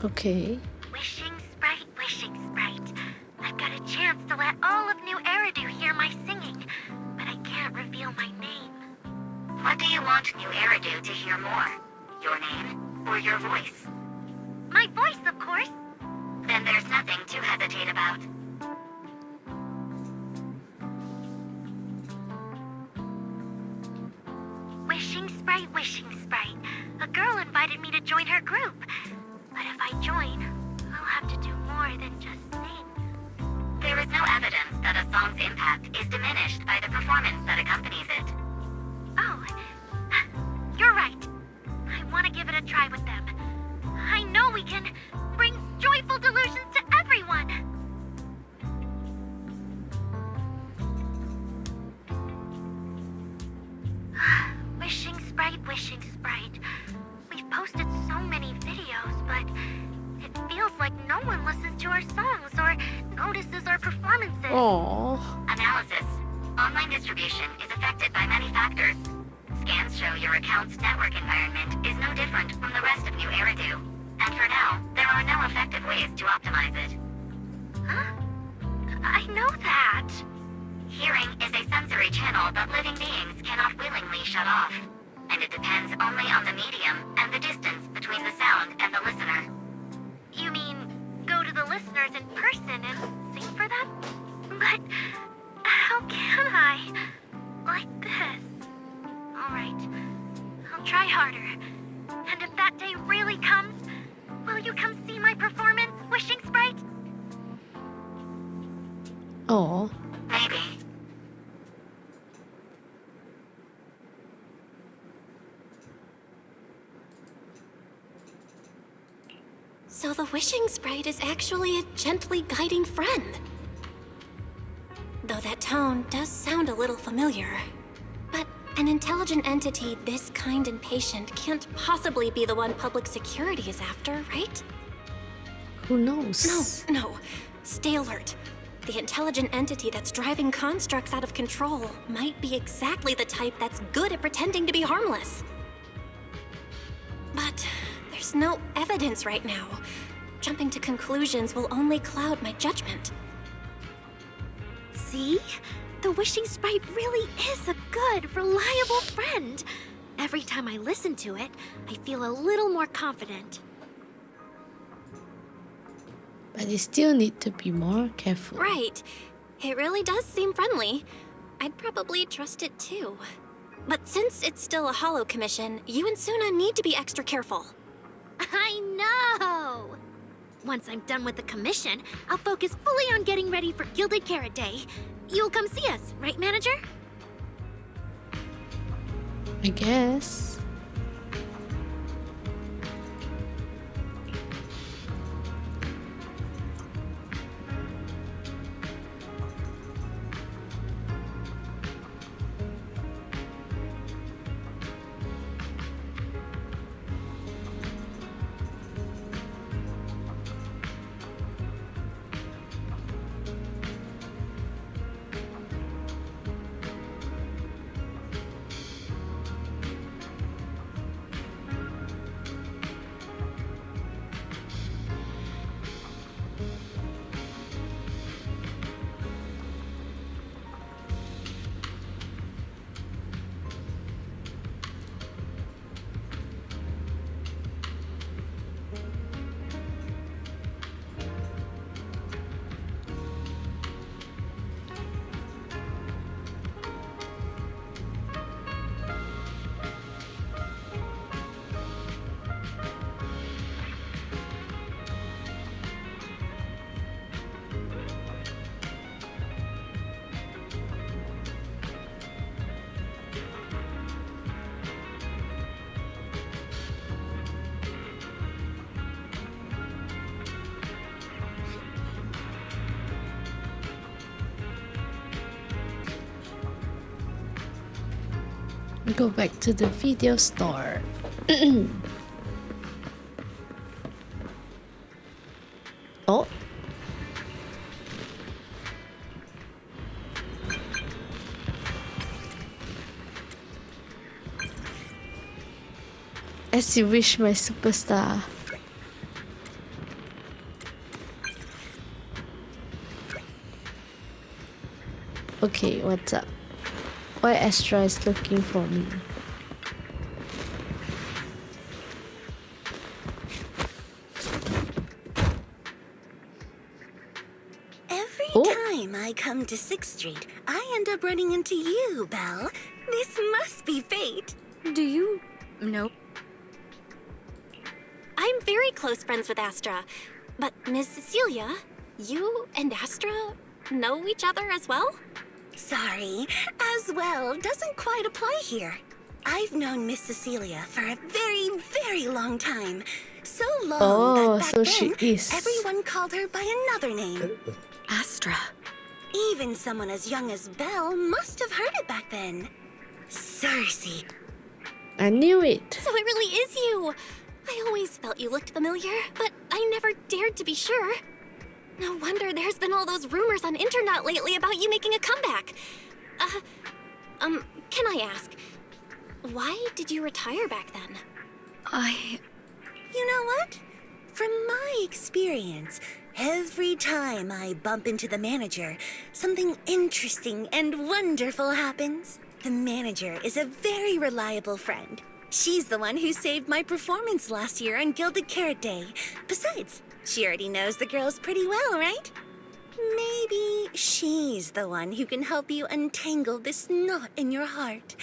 Okay. Wishing Sprite. I've got a chance to let all of New Eridu hear my singing, but I can't reveal my name. What do you want New Eridu to hear more? Your name or your voice? My voice, of course. Then there's nothing to hesitate about. Wishing Sprite. A girl invited me to join her group. But if I join, I'll have to do more than just sing. There is no evidence that a song's impact is diminished by the performance that accompanies it. Oh, you're right. I want to give it a try with them. I know we can bring joyful delusions to everyone. Wishing Sprite. We've posted so many videos, but it feels like no one listens to our songs or notices our performances. Aww. Analysis. Online distribution is affected by many factors. Scans show your account's network environment is no different from the rest of New Eridu. And for now, there are no effective ways to optimize it. Huh? I know that. Hearing is a sensory channel channel that living beings cannot willingly shut off. And it depends only on the medium and the distance between the sound and the listener. You mean go to the listeners in person and sing for them? But how can I? Like this. Alright, I'll try harder. And if that day really comes, will you come see my performance, Wishing Sprite? Oh, Maybe. So the Wishing Sprite is actually a gently guiding friend. Though that tone does sound a little familiar. But an intelligent entity this kind and patient can't possibly be the one public security is after, right? who knows? No. Stay alert. The intelligent entity that's driving constructs out of control might be exactly the type that's good at pretending to be harmless. But there's no evidence right now. Jumping to conclusions will only cloud my judgment. See? The Wishing Sprite really is a good, reliable friend. Every time I listen to it, I feel a little more confident. But you still need to be more careful. Right. It really does seem friendly. I'd probably trust it too. But since it's still a holo commission, you and Suna need to be extra careful. I know! Once I'm done with the commission, I'll focus fully on getting ready for Gilded Carrot Day. You'll come see us, right, Manager? I guess. We go back to the video store. Oh. As you wish, my superstar. Okay, what's up? Why Astra is looking for me? Every Oh. time I come to 6th Street, I end up running into you, Belle. This must be fate. Do you know? I'm very close friends with Astra. But Miss Cecilia, you and Astra know each other as well? Sorry, as well doesn't quite apply here. I've known Miss Cecilia for a very, very long time. So long Oh, that back so she then, is. everyone called her by another name. Astra. Even someone as young as Belle must have heard it back then. Cersei. I knew it. So it really is you. I always felt you looked familiar, but I never dared to be sure. No wonder there's been all those rumors on internet lately about you making a comeback. Can I ask, why did you retire back then? You know what? From my experience, Every time I bump into the manager, something interesting and wonderful happens. The manager is a very reliable friend. She's the one who saved my performance last year on Gilded Carrot Day. Besides, she already knows the girls pretty well, right? Maybe she's the one who can help you untangle this knot in your heart.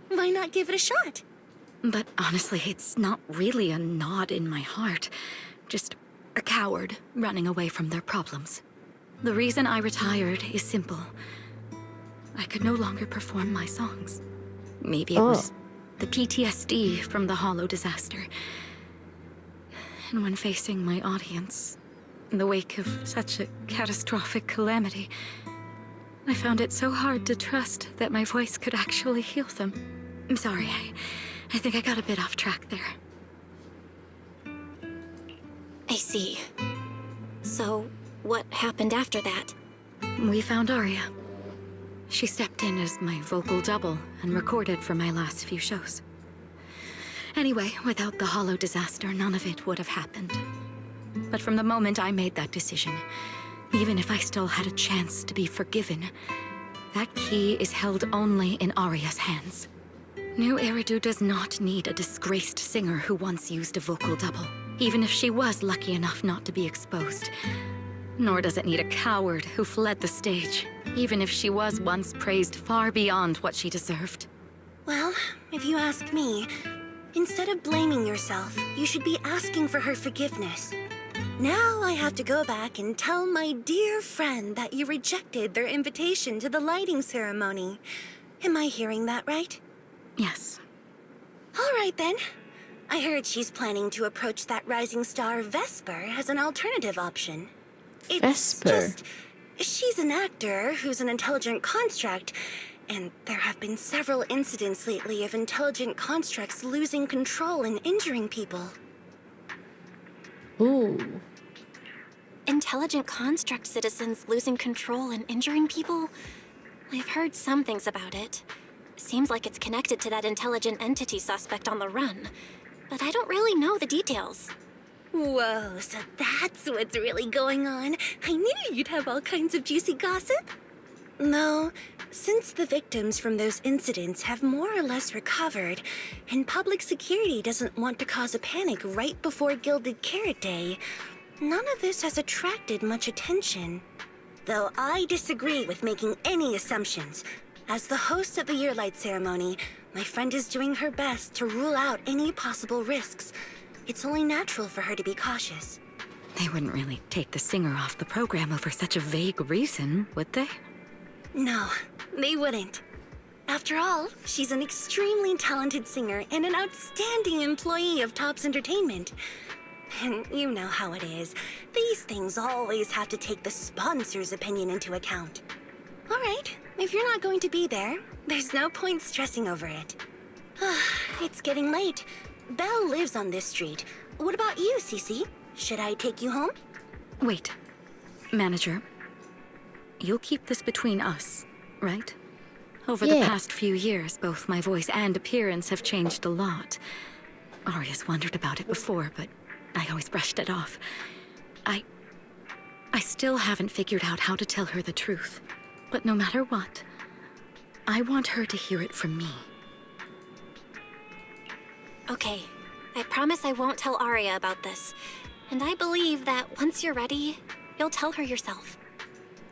Why not give it a shot? But honestly, it's not really a knot in my heart. Just a coward running away from their problems. The reason I retired is simple. I could no longer perform my songs. Maybe it was the PTSD from the Hollow disaster. And when facing my audience, in the wake of such a catastrophic calamity, I found it so hard to trust that my voice could actually heal them. I'm sorry, I think I got a bit off track there. I see. So, what happened after that? We found Aria. She stepped in as my vocal double and recorded for my last few shows. Anyway, without the Hollow disaster, none of it would have happened. But from the moment I made that decision, even if I still had a chance to be forgiven, that key is held only in Aria's hands. New Eridu does not need a disgraced singer who once used a vocal double, even if she was lucky enough not to be exposed. Nor does it need a coward who fled the stage, even if she was once praised far beyond what she deserved. Well, if you ask me, instead of blaming yourself, you should be asking for her forgiveness. Now I have to go back and tell my dear friend that you rejected their invitation to the lighting ceremony. Am I hearing that right? Yes. All right then. I heard she's planning to approach that rising star Vesper as an alternative option. Vesper? She's an actor who's an intelligent construct, and there have been several incidents lately of intelligent constructs losing control and injuring people. Ooh. Intelligent construct citizens losing control and injuring people? I've heard some things about it. Seems like it's connected to that intelligent entity suspect on the run. But I don't really know the details. Whoa, so that's what's really going on. I knew you'd have all kinds of juicy gossip. No, since the victims from those incidents have more or less recovered, and public security doesn't want to cause a panic right before Gilded Carrot Day, none of this has attracted much attention. Though I disagree with making any assumptions. As the host of the Yearlight ceremony, my friend is doing her best to rule out any possible risks. It's only natural for her to be cautious. They wouldn't really take the singer off the program over such a vague reason, would they? No, they wouldn't. After all, she's an extremely talented singer and an outstanding employee of Topps Entertainment. And you know how it is. These things always have to take the sponsor's opinion into account. All right, if you're not going to be there, there's no point stressing over it. It's getting late. Belle lives on this street. What about you, Cece? Should I take you home? Wait. Manager. You'll keep this between us, right? Over the past few years, both my voice and appearance have changed a lot. Aria's wondered about it before, but I always brushed it off. I still haven't figured out how to tell her the truth. But no matter what, I want her to hear it from me. Okay, I promise I won't tell Aria about this. And I believe that once you're ready, you'll tell her yourself.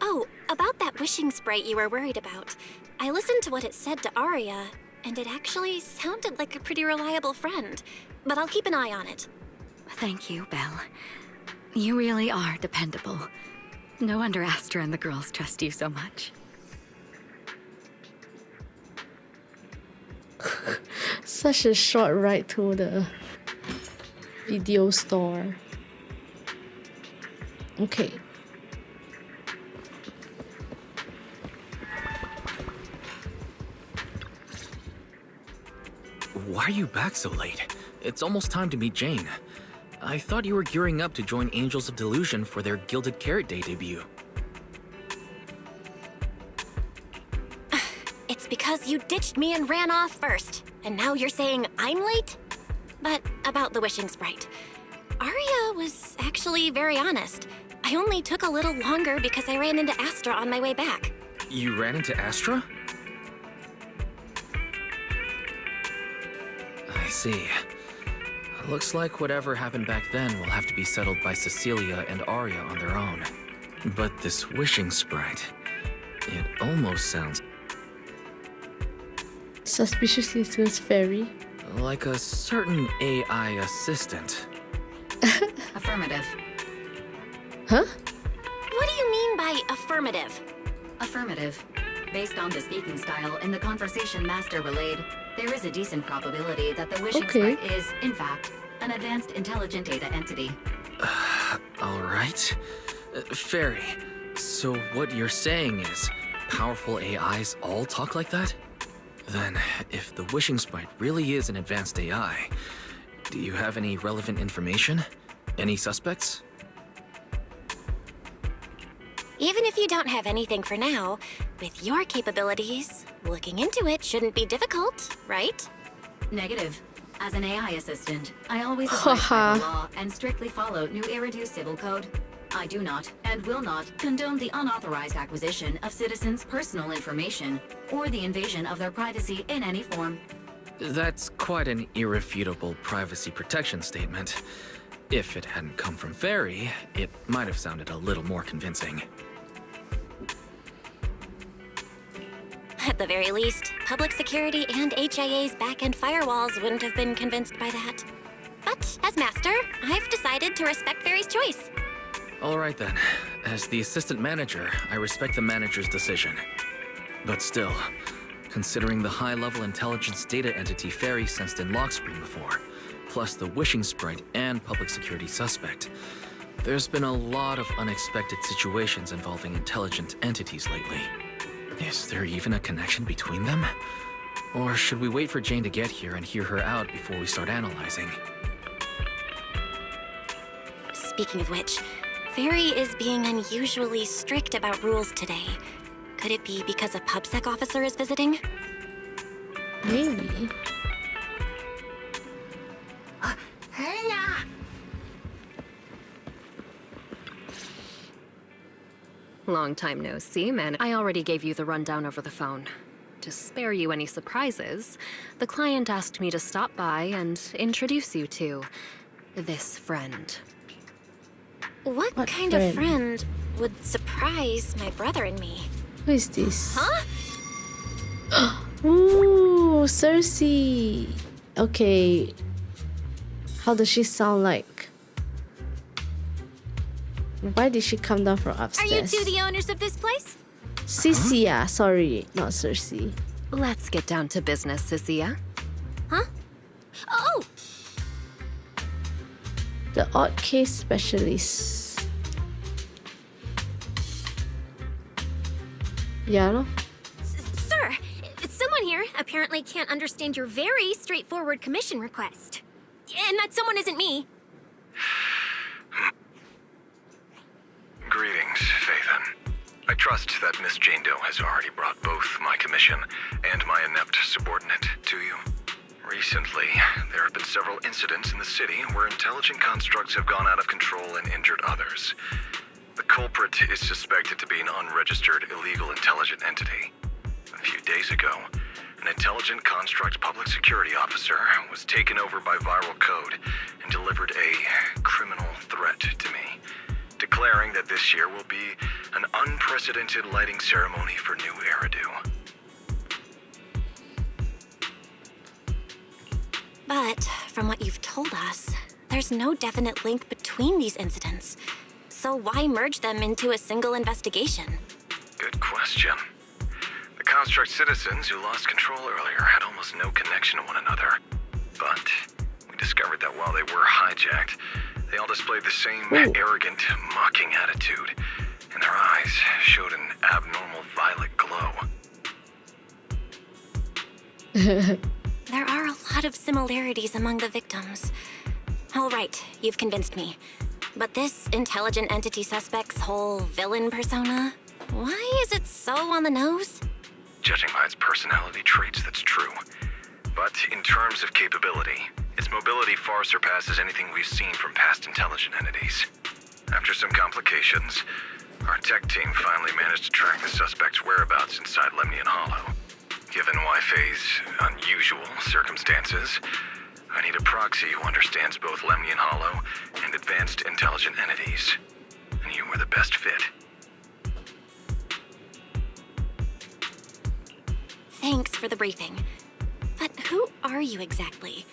Oh, about that wishing sprite you were worried about. I listened to what it said to Aria, and it actually sounded like a pretty reliable friend. But I'll keep an eye on it. Thank you, Belle. You really are dependable. No wonder Astra and the girls trust you so much. Such a short ride to the video store. Okay. Why are you back so late? It's almost time to meet Jane. I thought you were gearing up to join Angels of Delusion for their Gilded Carrot Day debut. It's because you ditched me and ran off first. And now you're saying I'm late? But about the wishing sprite. Aria was actually very honest. I only took a little longer because I ran into Astra on my way back. You ran into Astra? I see. Looks like whatever happened back then will have to be settled by Cecilia and Arya on their own. But this wishing sprite, it almost sounds Suspiciously seems fairy. like a certain AI assistant. Affirmative. Huh? What do you mean by affirmative? Affirmative. Based on the speaking style in the conversation Master relayed, there is a decent probability that the wishing Okay. sprite is, in fact, an advanced intelligent data entity. Alright. Fairy, so what you're saying is powerful AIs all talk like that? Then, if the wishing sprite really is an advanced AI, do you have any relevant information? Any suspects? Even if you don't have anything for now, with your capabilities, looking into it shouldn't be difficult, right? Negative. As an AI assistant, I always abide by the Haha. law and strictly follow New Eridu Civil Code. I do not, and will not, condone the unauthorized acquisition of citizens' personal information, or the invasion of their privacy in any form. That's quite an irrefutable privacy protection statement. If it hadn't come from Fairy, it might have sounded a little more convincing. At the very least, public security and HIA's back-end firewalls wouldn't have been convinced by that. But as master, I've decided to respect Fairy's choice. Alright then. As the assistant manager, I respect the manager's decision. But still, considering the high-level intelligence data entity Fairy sensed in Lockscreen before, plus the wishing sprite and public security suspect, there's been a lot of unexpected situations involving intelligent entities lately. Is there even a connection between them? Or should we wait for Jane to get here and hear her out before we start analyzing? Speaking of which, Fairy is being unusually strict about rules today. Could it be because a PubSec officer is visiting? Maybe. Long time no see, man. I already gave you the rundown over the phone. To spare you any surprises, the client asked me to stop by and introduce you to this friend. What What kind friend? of friend would surprise my brother and me? Who is this? Huh? Ooh, Cersei. Okay. How does she sound like? Why did she come down from Are upstairs? you two the owners of this place? Cecilia, sorry, not Cersei. Let's get down to business, Cecilia. Huh? Oh! The odd case specialist. Yeah, no? Sir, someone here apparently can't understand your very straightforward commission request. And that someone isn't me. Greetings, Phaethon. I trust that Miss Jane Doe has already brought both my commission and my inept subordinate to you. Recently, there have been several incidents in the city where intelligent constructs have gone out of control and injured others. The culprit is suspected to be an unregistered illegal intelligent entity. A few days ago, an intelligent construct public security officer was taken over by viral code and delivered a criminal threat to me, declaring that this year will be an unprecedented lighting ceremony for New Eridu. But from what you've told us, there's no definite link between these incidents. So why merge them into a single investigation? Good question. The construct citizens who lost control earlier had almost no connection to one another. But we discovered that while they were hijacked, they all displayed the same arrogant, mocking attitude, and their eyes showed an abnormal violet glow. There are a lot of similarities among the victims. All right, you've convinced me. But this intelligent entity suspect's whole villain persona, why is it so on the nose? Judging by its personality traits, that's true. But in terms of capability, its mobility far surpasses anything we've seen from past intelligent entities. After some complications, our tech team finally managed to track the suspect's whereabouts inside Lemnian Hollow. Given Wi-Fi's unusual circumstances, I need a proxy who understands both Lemnian Hollow and advanced intelligent entities. And you were the best fit. Thanks for the briefing. But who are you exactly?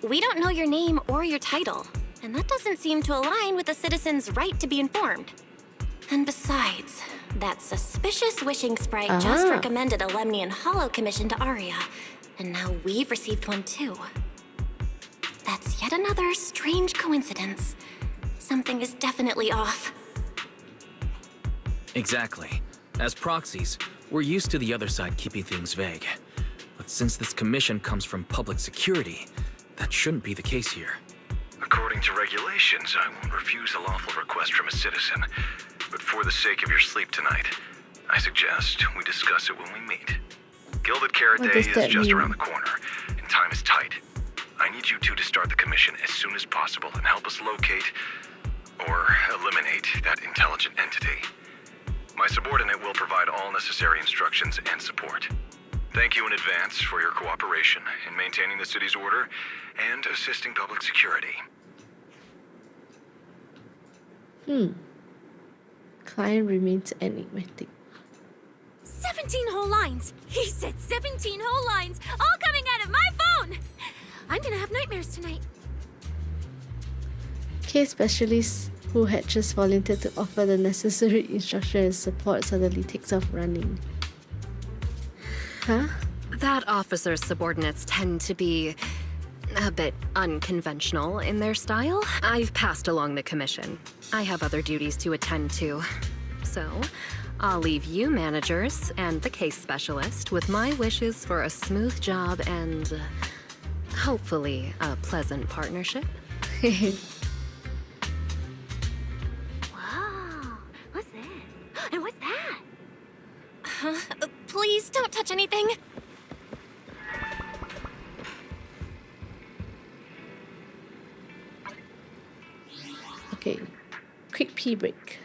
We don't know your name or your title, and that doesn't seem to align with the citizen's right to be informed. And besides, that suspicious wishing sprite just recommended a Lemnian Hollow commission to Aria, and now we've received one too. That's yet another strange coincidence. Something is definitely off. Exactly. As proxies, we're used to the other side keeping things vague. But since this commission comes from public security, that shouldn't be the case here. According to regulations, I won't refuse a lawful request from a citizen. But for the sake of your sleep tonight, I suggest we discuss it when we meet. Gilded Carrot Day is just around the corner, and time is tight. I need you two to start the commission as soon as possible and help us locate or eliminate that intelligent entity. My subordinate will provide all necessary instructions and support. Thank you in advance for your cooperation in maintaining the city's order and assisting public security. Client remains enigmatic. 17 whole lines! He said 17 whole lines, all coming out of my phone! I'm gonna have nightmares tonight. Case specialist who had just volunteered to offer the necessary instruction and support suddenly takes off running. Huh? That officer's subordinates tend to be a bit unconventional in their style. I've passed along the commission. I have other duties to attend to. So, I'll leave you managers and the case specialist with my wishes for a smooth job and hopefully a pleasant partnership. Whoa, what's this? And what's that? Please don't touch anything. Okay, quick pee break.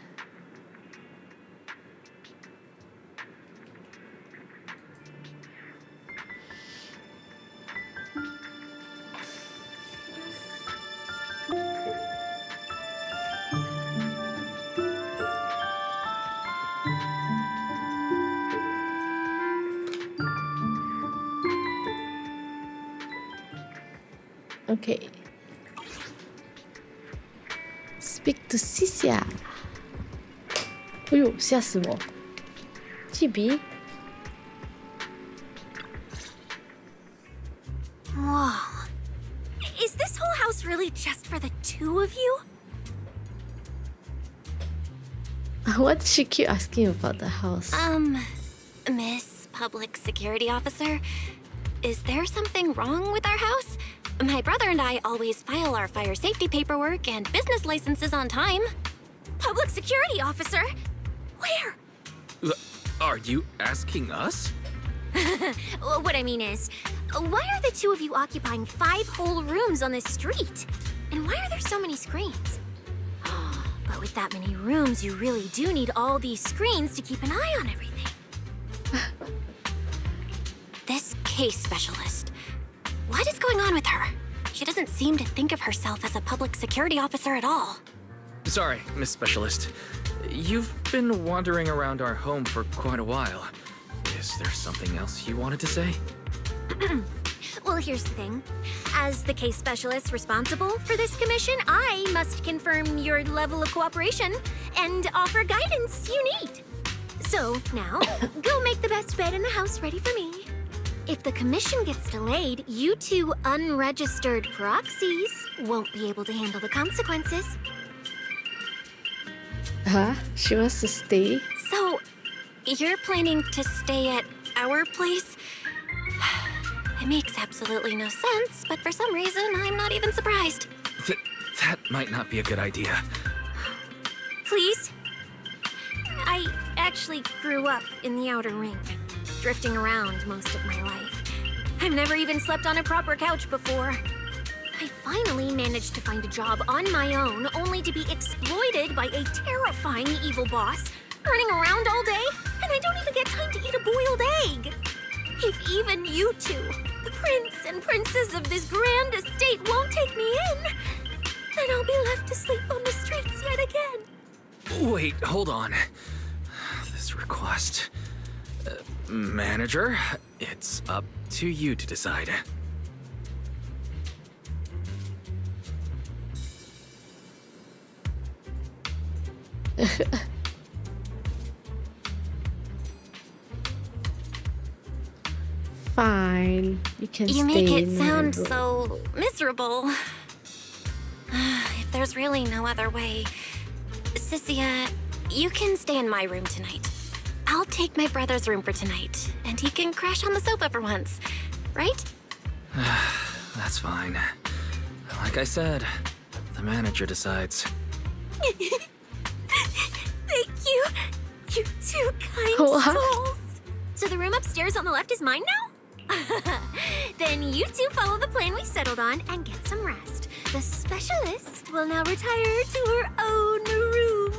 Okay. Speak to Cisia. 哎呦，吓死我！GB。 Whoa. Is this whole house really just for the two of you? What does she keep asking about the house? Miss Public Security Officer, is there something wrong with our house? My brother and I always file our fire safety paperwork and business licenses on time. Public Security Officer? Where? Are you asking us? What I mean is, why are the two of you occupying 5 whole rooms on this street? And why are there so many screens? But with that many rooms, you really do need all these screens to keep an eye on everything. This case specialist. What is going on with her? She doesn't seem to think of herself as a public security officer at all. Sorry, Miss Specialist. You've been wandering around our home for quite a while. Is there something else you wanted to say? Well, here's the thing. As the case specialist responsible for this commission, I must confirm your level of cooperation and offer guidance you need. So, now, go make the best bed in the house ready for me. If the commission gets delayed, you two unregistered proxies won't be able to handle the consequences. Huh? She wants to stay? So, you're planning to stay at our place? It makes absolutely no sense, but for some reason, I'm not even surprised. That might not be a good idea. Please? I actually grew up in the Outer Ring, drifting around most of my life. I've never even slept on a proper couch before. I finally managed to find a job on my own, only to be exploited by a terrifying evil boss, running around all day, and I don't even get time to eat a boiled egg. If even you two, the prince and princess of this grand estate, won't take me in, then I'll be left to sleep on the streets yet again. Wait, hold on. This request... manager, it's up to you to decide. Fine, you can You stay make it in my sound room. so miserable. If there's really no other way, Cynthia, you can stay in my room tonight. I'll take my brother's room for tonight, and he can crash on the sofa for once, right? That's fine. Like I said, the manager decides. Thank you, you two kind What? souls. So the room upstairs on the left is mine now? Then you two follow the plan we settled on and get some rest. The specialist will now retire to her own room.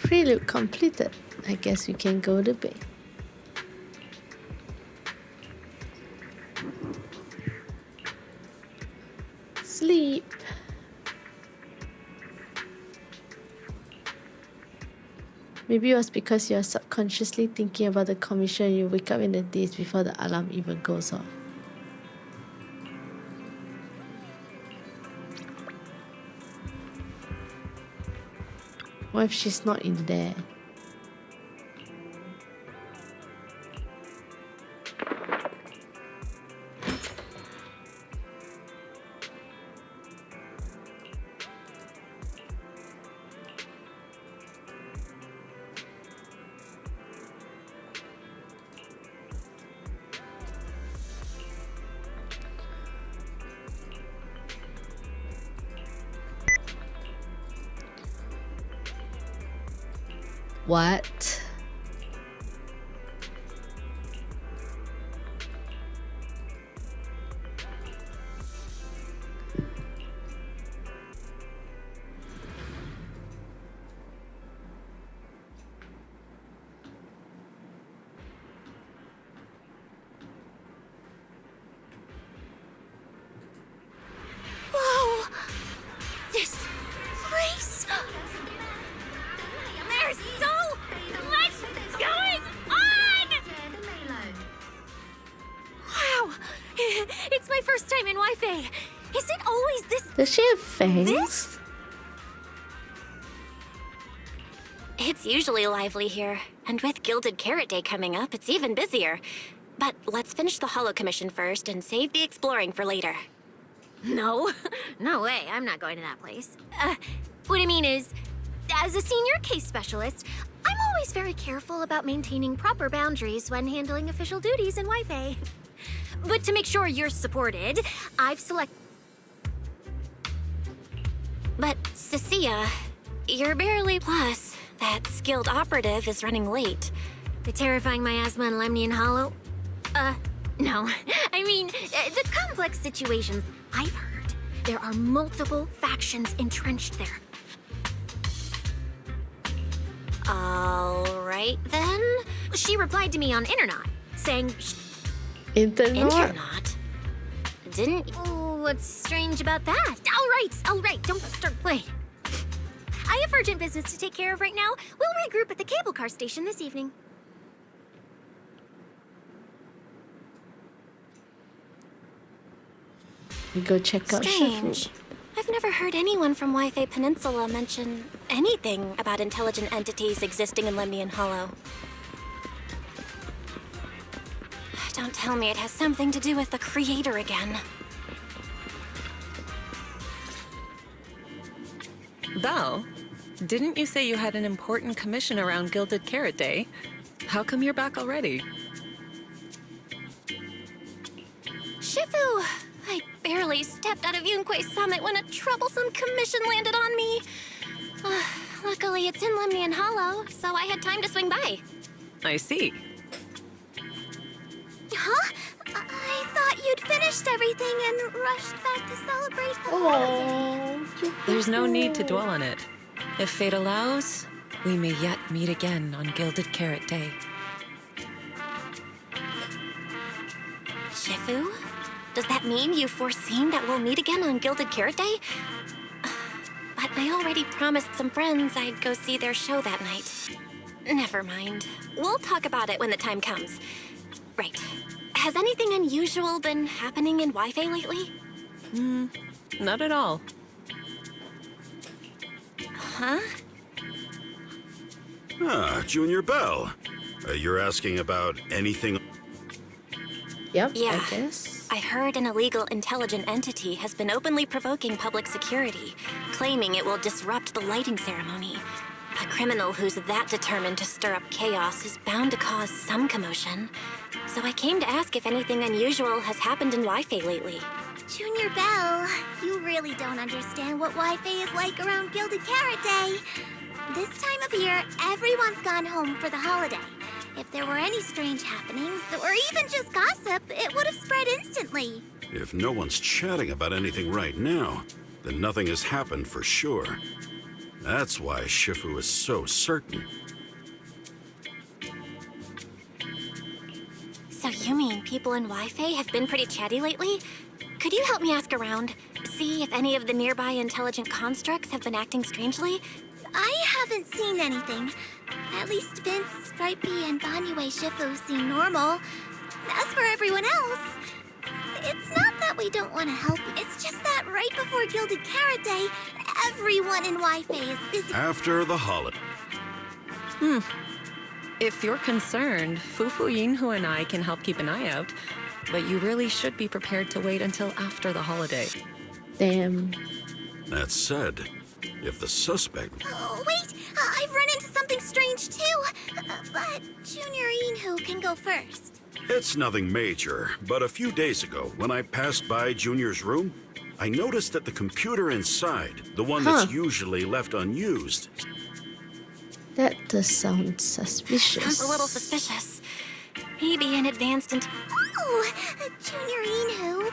Prelude completed. I guess we can go to bed. Sleep. Maybe it was because you're subconsciously thinking about the commission. You wake up in the days before the alarm even goes off. What if she's not in there? What? Whoa! This place! There's so much going on! Wow! It's my first time in Wi-Fi. Is it always this? Does she have fangs? This? It's usually lively here, and with Gilded Carrot Day coming up, it's even busier. But let's finish the Hollow Commission first and save the exploring for later. No. No way. I'm not going to that place. What I mean is, as a senior case specialist, I'm always very careful about maintaining proper boundaries when handling official duties in Wi-Fi. But to make sure you're supported, I've selected... But, Cynthia, you're barely plus. That skilled operative is running late. The terrifying miasma in Lemnian Hollow? No. I mean, the complex situations. I've heard there are multiple factions entrenched there. All right, then. She replied to me on Internet, saying... Internet? Didn't... Oh, what's strange about that? All right, don't start playing. I have urgent business to take care of right now. We'll regroup at the cable car station this evening. We go check out Strange. Shifu. I've never heard anyone from Wi-Fi Peninsula mention anything about intelligent entities existing in Lemnian Hollow. Don't tell me it has something to do with the creator again. Val, didn't you say you had an important commission around Gilded Carrot Day? How come you're back already? Shifu! I barely stepped out of Yunque's summit when a troublesome commission landed on me. Luckily, it's in Lemnian Hollow, so I had time to swing by. I see. Huh? I thought you'd finished everything and rushed back to celebrate the holiday. Oh, There's no need to dwell on it. If fate allows, we may yet meet again on Gilded Carrot Day. Shifu? Does that mean you've foreseen that we'll meet again on Gilded Carrot Day? But I already promised some friends I'd go see their show that night. Never mind. We'll talk about it when the time comes. Right. Has anything unusual been happening in Wi-Fi lately? Not at all. Huh? Ah, Junior Bell. You're asking about anything? Yep, Yeah. I guess. I heard an illegal intelligent entity has been openly provoking public security, claiming it will disrupt the lighting ceremony. A criminal who's that determined to stir up chaos is bound to cause some commotion. So I came to ask if anything unusual has happened in Wi-Fi lately. Junior Bell, you really don't understand what Wi-Fi is like around Gilded Carrot Day. This time of year, everyone's gone home for the holiday. If there were any strange happenings, or even just gossip, it would have spread instantly. If no one's chatting about anything right now, then nothing has happened for sure. That's why Shifu is so certain. So you mean people in Wi-Fi have been pretty chatty lately? Could you help me ask around? See if any of the nearby intelligent constructs have been acting strangely? I haven't seen anything. At least Vince, Stripey, and Banyue Shifu seem normal. As for everyone else, it's not that we don't want to help. It's just that right before Gilded Carrot Day, everyone in Wi-Fi is busy. After the holiday. If you're concerned, Fufu Yinhu and I can help keep an eye out. But you really should be prepared to wait until after the holiday. Damn. That said, if the suspect... Oh, wait! I've run into something strange, too. But Junior Inhu can go first. It's nothing major, but a few days ago, when I passed by Junior's room, I noticed that the computer inside, the one that's usually left unused... That does sound suspicious. Sounds a little suspicious. Maybe an advanced Oh, Junior Inhu.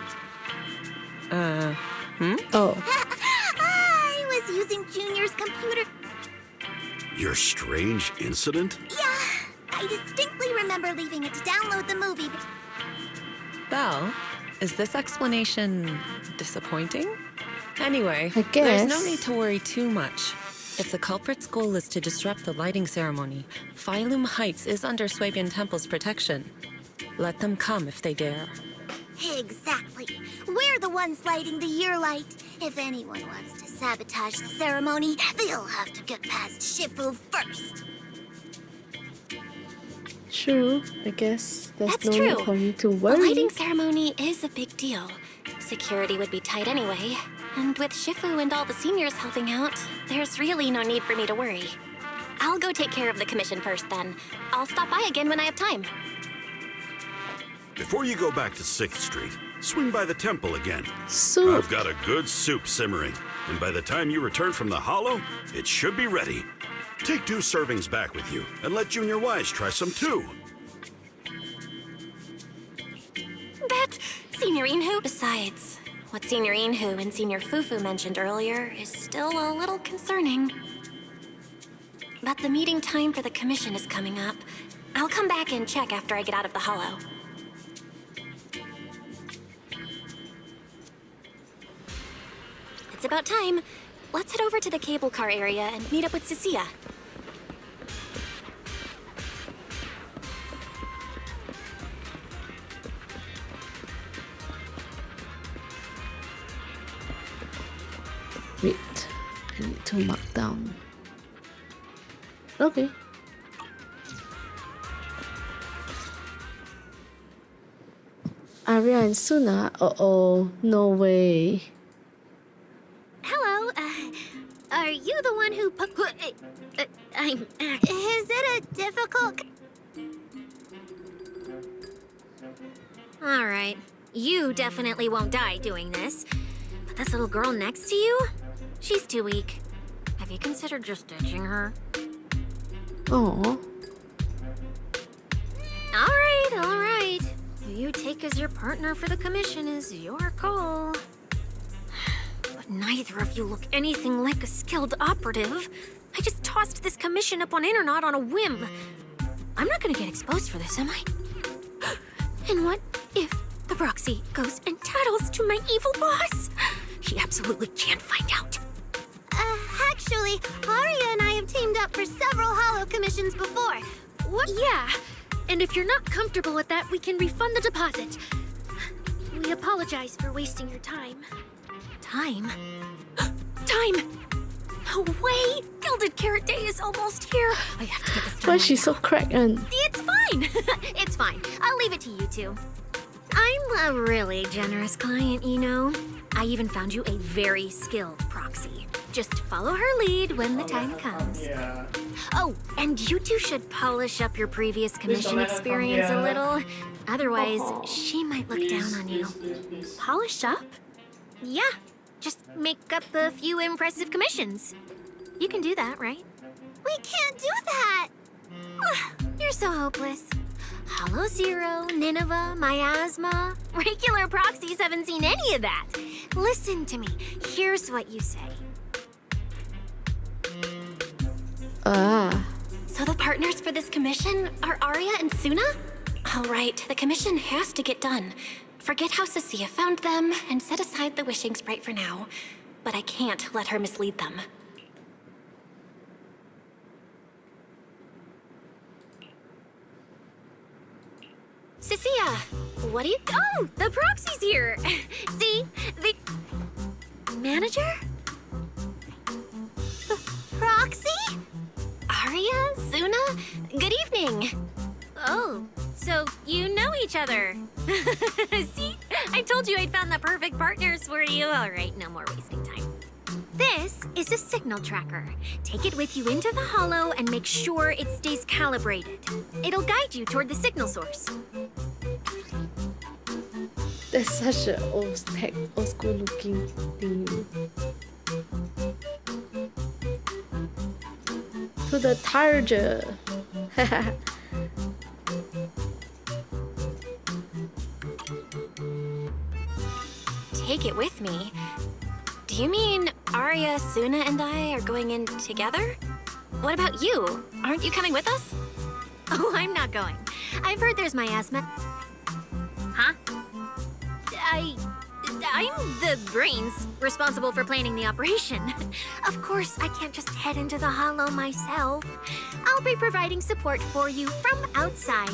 Oh, I was using Junior's computer. Your strange incident? Yeah, I distinctly remember leaving it to download the movie. Belle, is this explanation disappointing? Anyway, I there's no guess. need to worry too much. If the culprit's goal is to disrupt the lighting ceremony, Phylum Heights is under Swabian Temple's protection. Let them come if they dare. Exactly. We're the ones lighting the year light. If anyone wants to sabotage the ceremony, they'll have to get past Shifu first. true. I guess there's That's no true. need for me to The worry. lighting ceremony is a big deal. Security would be tight anyway. And with Shifu and all the seniors helping out, there's really no need for me to worry. I'll go take care of the commission first then. I'll stop by again when I have time. Before you go back to 6th Street, swing by the temple again. Soup. I've got a good soup simmering, and by the time you return from the hollow, it should be ready. Take 2 servings back with you, and let Junior Wise try some too. That Senior Inhu. Besides, what Senior Inhu and Senior Fufu mentioned earlier is still a little concerning. But the meeting time for the commission is coming up. I'll come back and check after I get out of the hollow. It's about time. Let's head over to the cable car area and meet up with Cecilia. Wait, I need to mark down. Okay. Arya and Suna. Uh-oh, no way. Hello, are you one who I'm Is it a difficult... Alright. You definitely won't die doing this. But this little girl next to you? She's too weak. Have you considered just ditching her? Oh. Alright. Who you take as your partner for the commission is your call. But neither of you look anything like a skilled operative. I just tossed this commission up on Internet on a whim. I'm not gonna get exposed for this, am I? And what if the proxy goes and tattles to my evil boss? He absolutely can't find out. Actually, Arya and I have teamed up for several holo commissions before. What? Yeah. And if you're not comfortable with that, we can refund the deposit. We apologize for wasting your time. Time? Time! No way! Gilded Carrot Day is almost here. I have to get this done. Why she's so cracked and It's fine. It's fine. I'll leave it to you two. I'm a really generous client, you know. I even found you a very skilled proxy. Just follow her lead when the time comes. Oh, and you two should polish up your previous commission experience a little. Otherwise, she might look down on you. Polish up? Yeah. Just make up a few impressive commissions. You can do that, right? We can't do that! You're so hopeless. Hollow Zero, Nineveh, Miasma. Regular proxies haven't seen any of that. Listen to me. Here's what you say. So the partners for this commission are Arya and Suna? All right, the commission has to get done. Forget how Cecilia found them and set aside the wishing sprite for now. But I can't let her mislead them. Cecilia, what do you... Oh, the proxy's here. See, the... Manager? Proxy? Arya? Suna? Good evening. Oh, so you know each other. See? I told you I'd found the perfect partners for you. All right, no more wasting time. This is a signal tracker. Take it with you into the holo and make sure it stays calibrated. It'll guide you toward the signal source. that's such an old school looking thing. To the target. Take it with me? Do you mean Arya, Suna, and I are going in together? What about you? Aren't you coming with us? Oh, I'm not going. I've heard there's miasma. Huh? I'm the brains responsible for planning the operation. Of course, I can't just head into the holo myself. I'll be providing support for you from outside.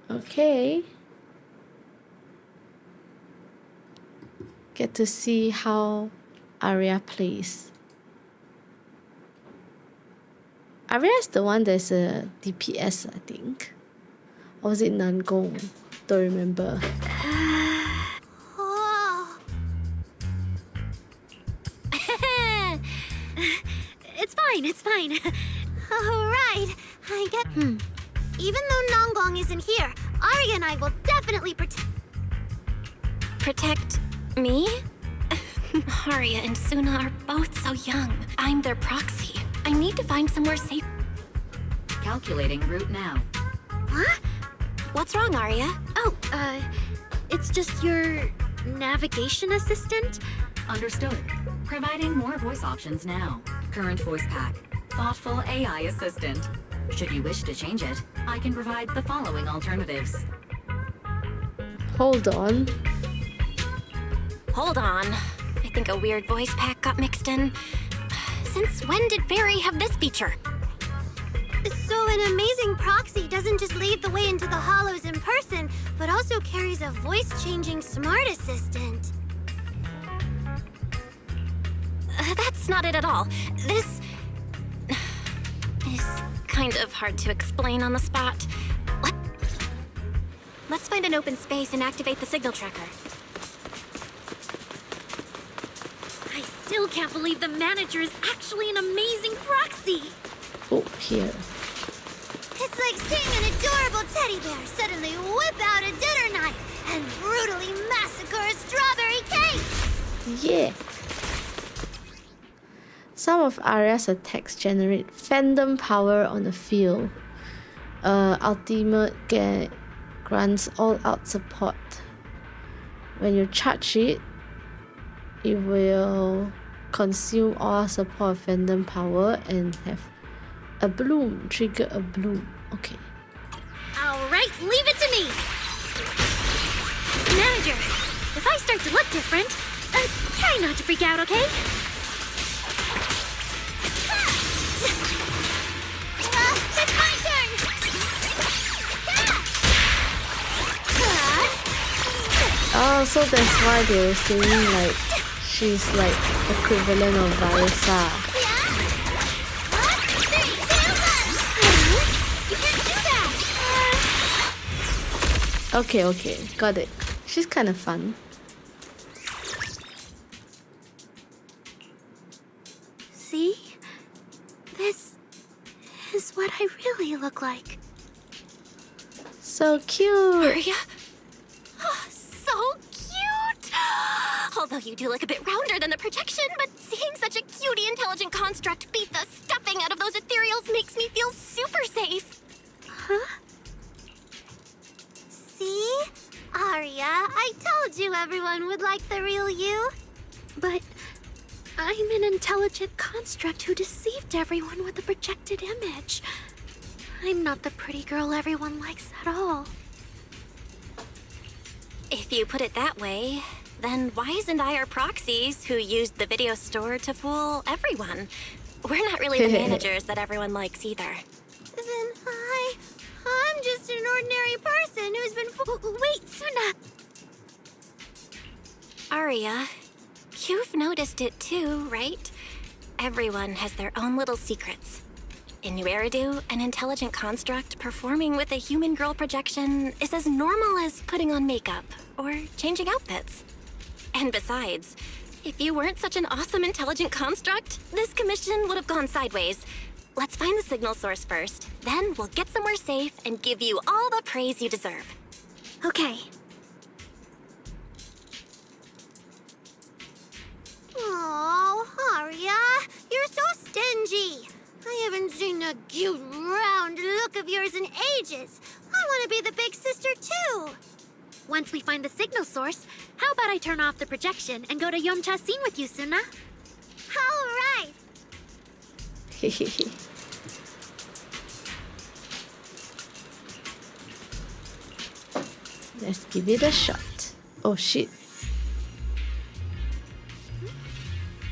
Okay. Get to see how Arya plays. Arya is the one that's a DPS, I think. Or was it Nangong? Don't remember. Oh. It's fine. All right. I get... Even though Nonggong isn't here, Arya and I will definitely Protect me? Arya and Suna are both so young. I'm their proxy. I need to find somewhere safe. Calculating route now. Huh? What's wrong, Arya? Oh, it's just your navigation assistant? Understood. Providing more voice options now. Current voice pack. Thoughtful AI assistant. Should you wish to change it, I can provide the following alternatives. Hold on. Hold on. I think a weird voice pack got mixed in. Since when did Fairy have this feature? So an amazing proxy doesn't just lead the way into the hollows in person, but also carries a voice-changing smart assistant. That's not it at all. This is kind of hard to explain on the spot. Let's find an open space and activate the signal tracker. I still can't believe the manager is actually an amazing proxy! Oh, here. It's like seeing an adorable teddy bear suddenly whip out a dinner knife and brutally massacre a strawberry cake! Yeah. Some of Arya's attacks generate fandom power on the field. Ultimate grants all-out support. When you charge it, it will consume all support fandom power and have a bloom, trigger a bloom. Okay. Alright, leave it to me! Manager, if I start to look different, try not to freak out, okay? It's my turn! Oh, so that's why they were saying like she's like equivalent of Varisa. Okay, got it. She's kind of fun. See? This is what I really look like. So cute. Arya? Oh, so cute! Although you do look a bit rounder than the projection, but seeing such a cutie intelligent construct beat the stuffing out of those ethereals makes me feel super safe. Huh? See? Arya, I told you everyone would like the real you. But I'm an intelligent construct who deceived everyone with a projected image. I'm not the pretty girl everyone likes at all. If you put it that way, then why isn't I our proxies who used the video store to fool everyone? We're not really the managers that everyone likes either. Then I'm just an ordinary person who's been Wait, Suna! Arya, you've noticed it too, right? Everyone has their own little secrets. In New Eridu, an intelligent construct performing with a human girl projection is as normal as putting on makeup or changing outfits. And besides, if you weren't such an awesome intelligent construct, this commission would have gone sideways. Let's find the signal source first, then we'll get somewhere safe and give you all the praise you deserve. Okay. Oh, Arya, you're so stingy. I haven't seen a cute, round look of yours in ages. I want to be the big sister, too. Once we find the signal source, how about I turn off the projection and go to Yomcha's scene with you, Suna? All right. Let's give it a shot. Oh shit.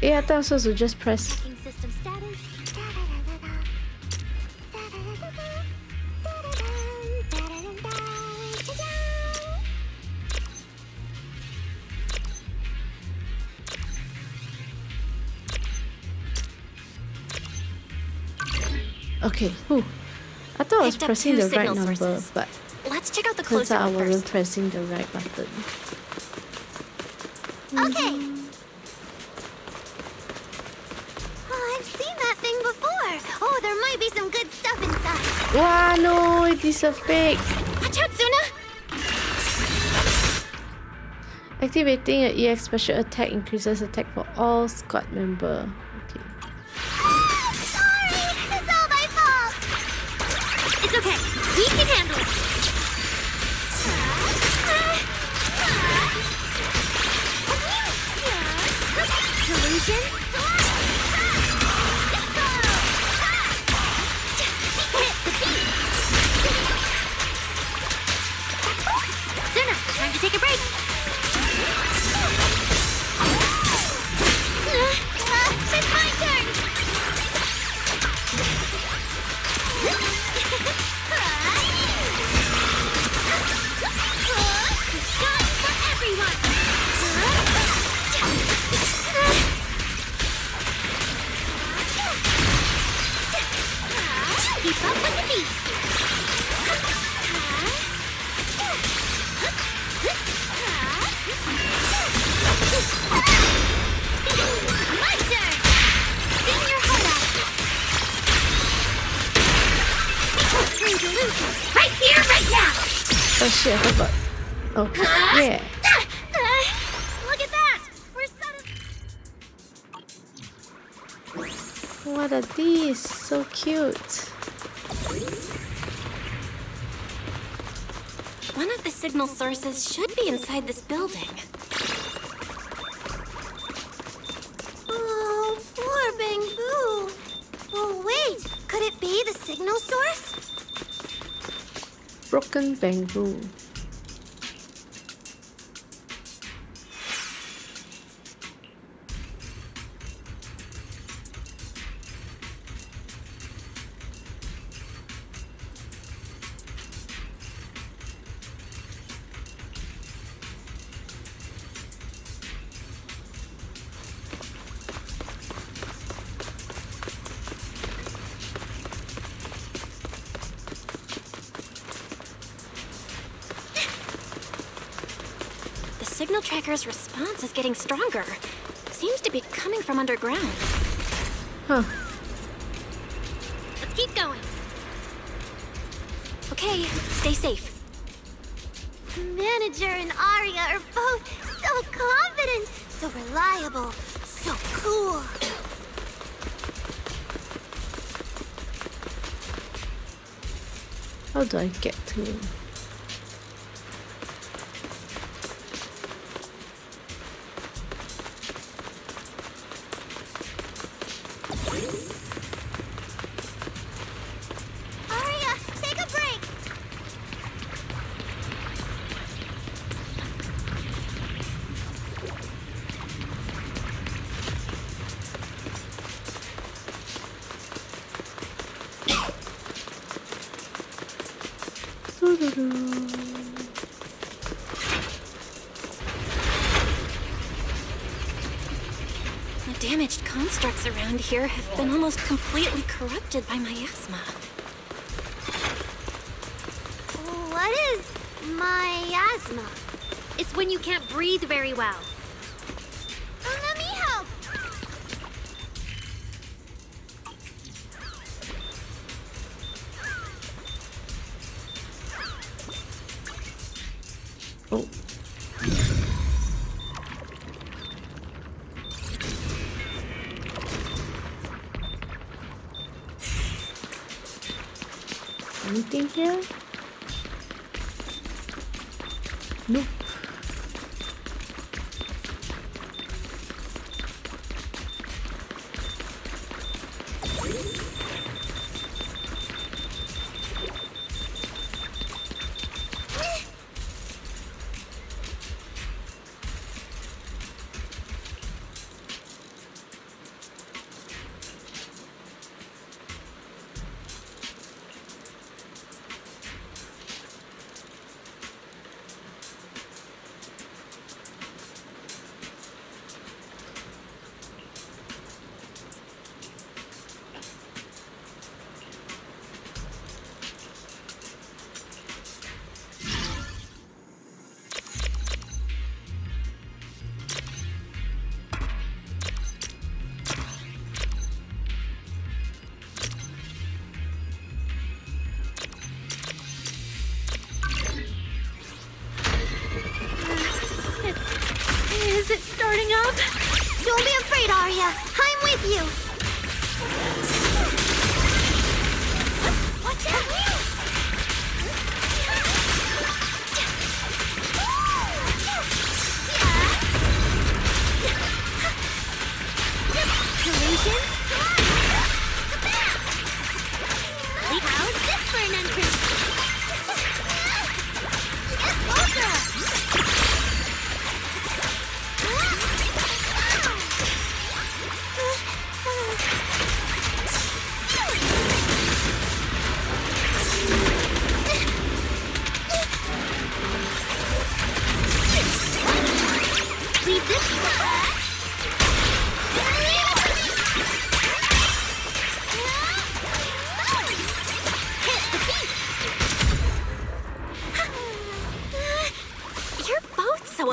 Yeah, I thought I was supposed to just press. System status. Okay, whew. I thought I was Picked up pressing two the right signal number, sources. but Let's check out the turns closer out I one wasn't first. pressing the right button. Okay. Oh, I've seen that thing before. Oh, there might be some good stuff inside. Wow, no, it is a fake. Watch out, Suna! Activating an EX special attack increases attack for all squad member. Okay. Sorry, it's all my fault. It's okay. We can handle it. Ignition! Suna, time to take a break! It's my turn! Shine for everyone! Keep up with the beat! My turn! Sing your heart out! Free delusion! Right here, right now! Oh shit, I forgot. Oh, yeah. Look at that! We're suddenly... What are these? So cute. One of the signal sources should be inside this building. Oh, poor Bangbu. Oh, wait. Could it be the signal source? Broken bamboo. The signal tracker's response is getting stronger. Seems to be coming from underground. Huh. Let's keep going. Okay, stay safe. Manager and Arya are both so confident, so reliable, so cool. How do I get to him? Arya, take a break. The damaged constructs around here have been almost completely corrupted by miasma. What is miasma? It's when you can't breathe very well. Let me help. Oh. Anything here? Nope. Is it starting up? Don't be afraid, Arya. I'm with you. Watch out!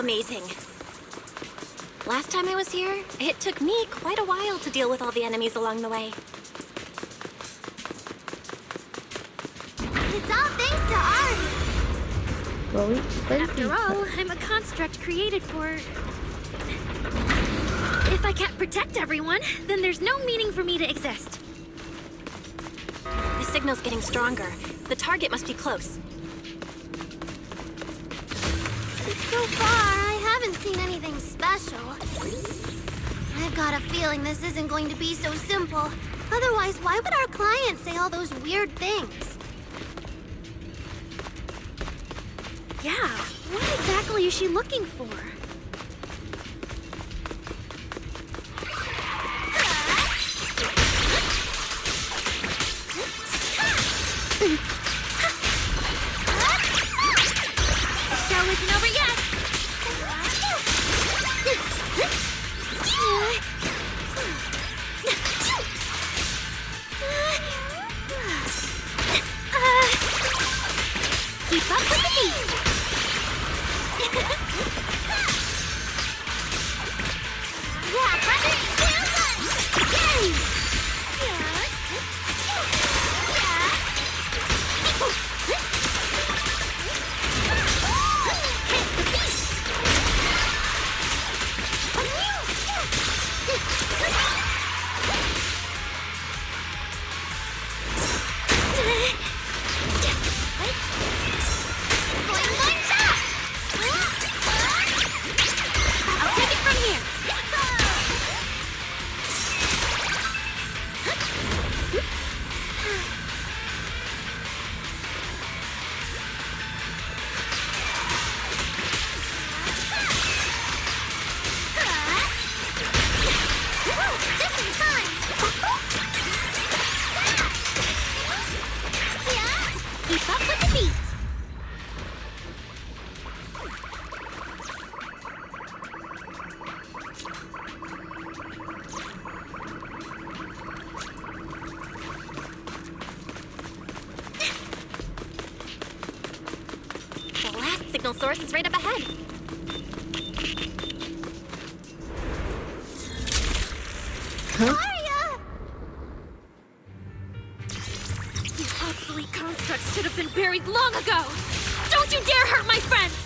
amazing. Last time I was here, it took me quite a while to deal with all the enemies along the way. It's all thanks to Ari. Chloe, After all, I'm a construct created for... If I can't protect everyone, then there's no meaning for me to exist. The signal's getting stronger. The target must be close. So far, I haven't seen anything special. I've got a feeling this isn't going to be so simple. Otherwise, why would our client say all those weird things? Yeah, what exactly is she looking for? The show isn't over yet! Keep up with the beat! Yeah, brother! Yay! I'll take it from here! Just in time! Keep up with the beat! The last signal source is right up ahead. Aria! You obsolete constructs should have been buried long ago! Don't you dare hurt my friends!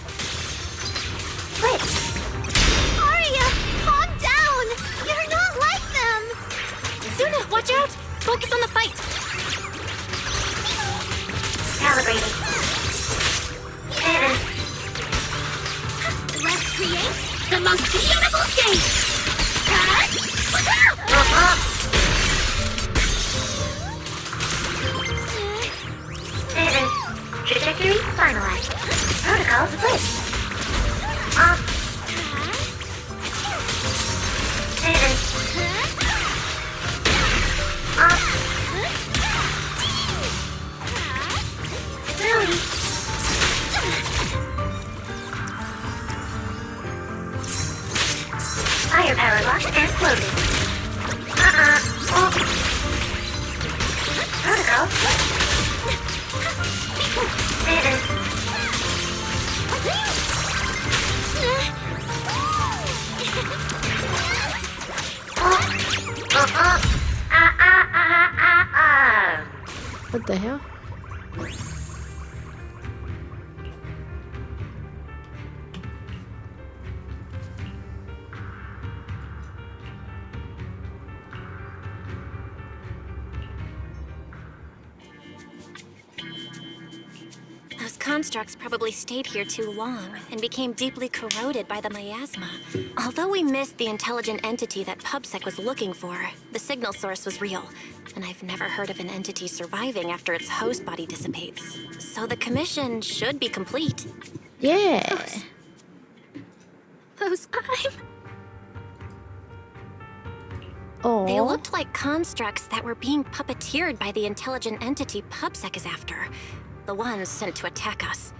Aria, calm down! You're not like them! Suna, watch out! Focus on the fight! Calibrating. Let's create The most beautiful stage! Trajectory finalized. Protocol switch. Firepower locked and floated. Protocol what the hell? Those constructs probably stayed here too long and became deeply corroded by the miasma. Although we missed the intelligent entity that PubSec was looking for, the signal source was real, and I've never heard of an entity surviving after its host body dissipates. So the commission should be complete. Yeah. Those I'm... They Oh. looked like constructs that were being puppeteered by the intelligent entity PubSec is after. The ones sent to attack us.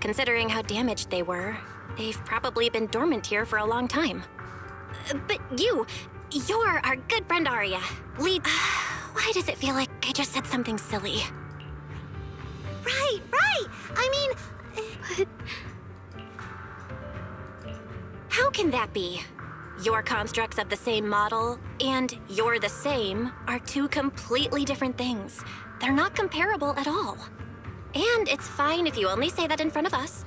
Considering how damaged they were, they've probably been dormant here for a long time. But you're our good friend Arya. Why does it feel like I just said something silly? Right. I mean, How can that be? Your constructs of the same model and you're the same are two completely different things. They're not comparable at all. And it's fine if you only say that in front of us.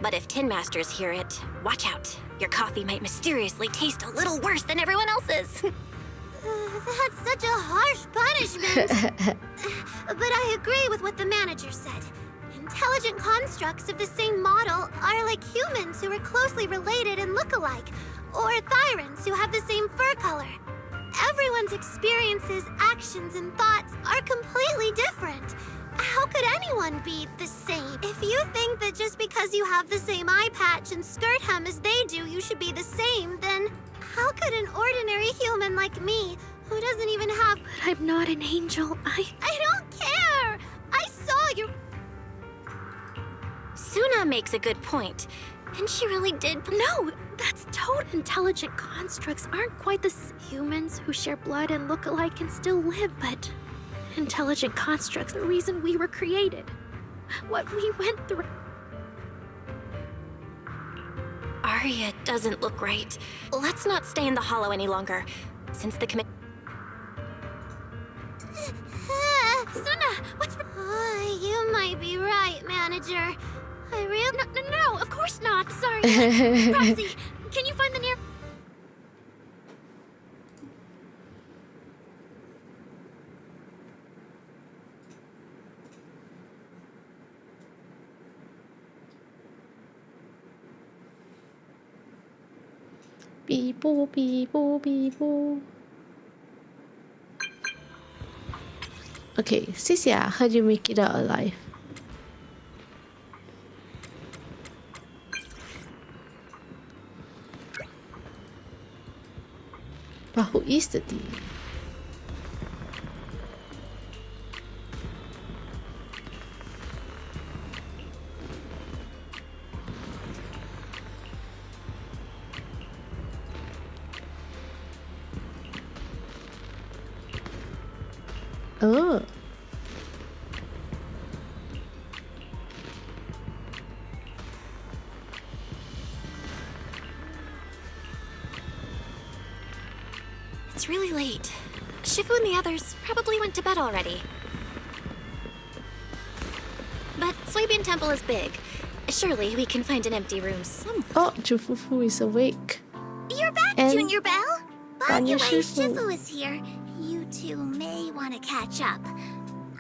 But if Tin Masters hear it, watch out. Your coffee might mysteriously taste a little worse than everyone else's. That's such a harsh punishment. But I agree with what the manager said. Intelligent constructs of the same model are like humans who are closely related and look alike, or thyrans who have the same fur color. Everyone's experiences, actions, and thoughts are completely different. How could anyone be the same? If you think that just because you have the same eye patch and skirt hem as they do, you should be the same, then how could an ordinary human like me, who doesn't even have... But I'm not an angel. I don't care! I saw your... Suna makes a good point. And she really did... No, that's total. Intelligent constructs aren't quite the humans who share blood and look alike can still live, but intelligent constructs are the reason we were created. What we went through. Arya doesn't look right. Let's not stay in the hollow any longer. Since the Suna, what's... you might be right, manager. I really... No, of course not. Sorry. Roxy, can you find the near... Beep boop, beep boop, beep boop. Okay, Cecilia, how'd you make it out alive? But who is the demon? Oh. It's really late. Shifu and the others probably went to bed already. But Soybean Temple is big. Surely we can find an empty room somewhere. Oh, Jufufu is awake. You're back, And Junior Belle. By the way, Shifu. Shifu is here. You two may want to catch up.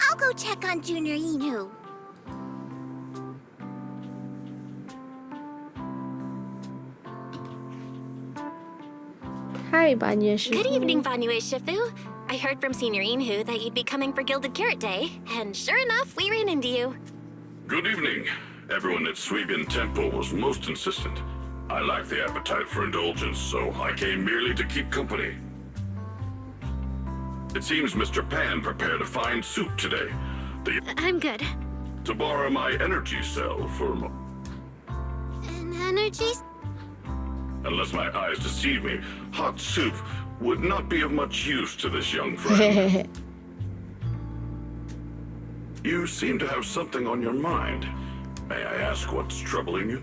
I'll go check on Junior Inu. Hi, Banya Shifu. Good evening, Vanue Shifu. I heard from Senior Inhu that you'd be coming for Gilded Carrot Day, and sure enough, we ran into you. Good evening. Everyone at Sweebian Temple was most insistent. I lack the appetite for indulgence, so I came merely to keep company. It seems Mr. Pan prepared a fine soup today. I'm good. To borrow my energy cell for... An energy... Unless my eyes deceive me, hot soup would not be of much use to this young friend. You seem to have something on your mind. May I ask what's troubling you?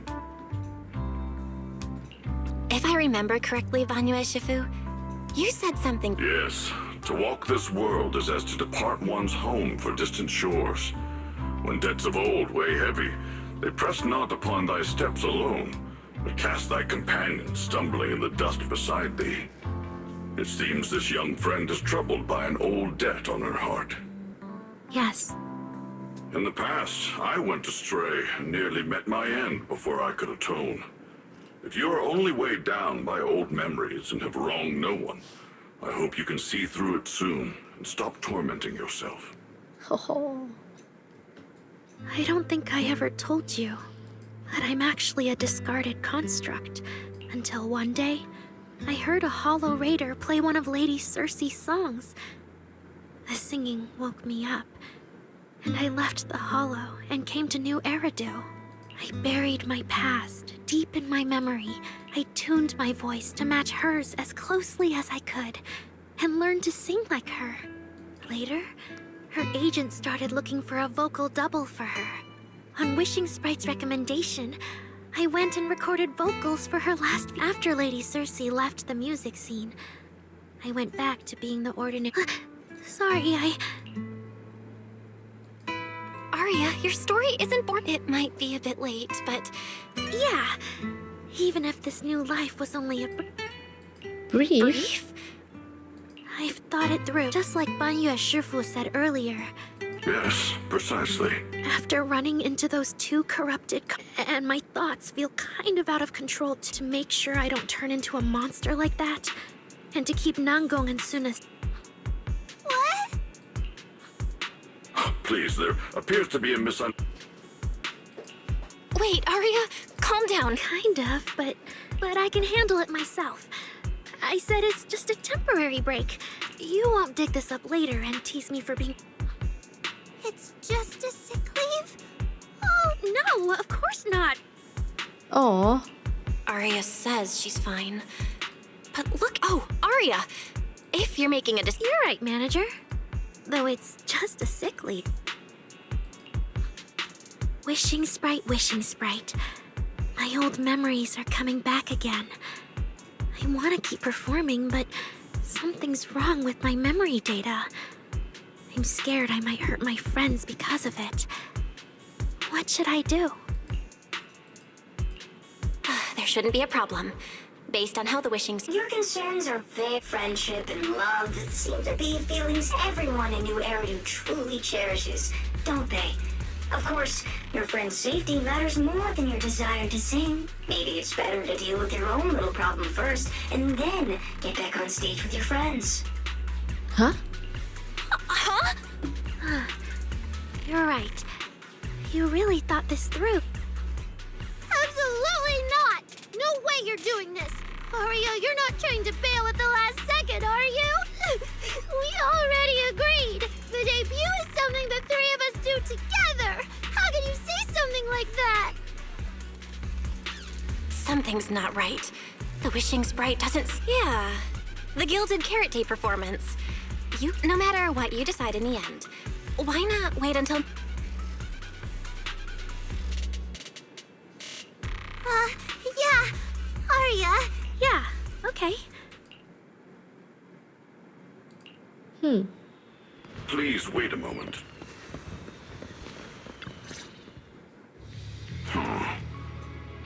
If I remember correctly, Vanue Shifu, you said something... Yes. To walk this world is as to depart one's home for distant shores. When debts of old weigh heavy, they press not upon thy steps alone, but cast thy companion stumbling in the dust beside thee. It seems this young friend is troubled by an old debt on her heart. Yes. In the past, I went astray and nearly met my end before I could atone. If you are only weighed down by old memories and have wronged no one, I hope you can see through it soon and stop tormenting yourself. Ho. I don't think I ever told you that I'm actually a discarded construct, until one day, I heard a Hollow Raider play one of Lady Cersei's songs. The singing woke me up, and I left the Hollow and came to New Eridu. I buried my past deep in my memory. I tuned my voice to match hers as closely as I could, and learned to sing like her. Later, her agent started looking for a vocal double for her. On Wishing Sprite's recommendation, I went and recorded vocals for her last. After Lady Cersei left the music scene, I went back to being the ordinary. Sorry, Arya, your story isn't born. It might be a bit late, but yeah. Even if this new life was only a Brief? I've thought it through. Just like Banyu Shifu said earlier. Yes, precisely. After running into those two corrupted and my thoughts feel kind of out of control to make sure I don't turn into a monster like that. And to keep Nangong and Suna. What? Please, there appears to be a misunderstanding. wait, Arya, calm down. Kind of, but I can handle it myself. I said it's just a temporary break. You won't dig this up later and tease me for being... It's just a sick leave? Oh, no, of course not. Oh, Arya says she's fine. But look, oh, Arya, if you're making a decision... You're right, manager. Though it's just a sick leave. Wishing Sprite, wishing Sprite. My old memories are coming back again. I want to keep performing, but something's wrong with my memory data. I'm scared I might hurt my friends because of it. What should I do? There shouldn't be a problem. Based on how the wishings... Your concerns are vague. Friendship and love seem to be feelings everyone in New Eridu truly cherishes, don't they? Of course, your friend's safety matters more than your desire to sing. Maybe it's better to deal with your own little problem first, and then get back on stage with your friends. huh? You're right. You really thought this through. Absolutely not! No way you're doing this! Arya, you're not trying to bail at the last second, are you? We already agreed! The debut is something the three of us do together! How can you say something like that? Something's not right. The Wishing Sprite doesn't... Yeah. The Gilded Carrot Day performance. No matter what you decide in the end, why not wait until... Yeah. Arya. Yeah, okay. Please wait a moment.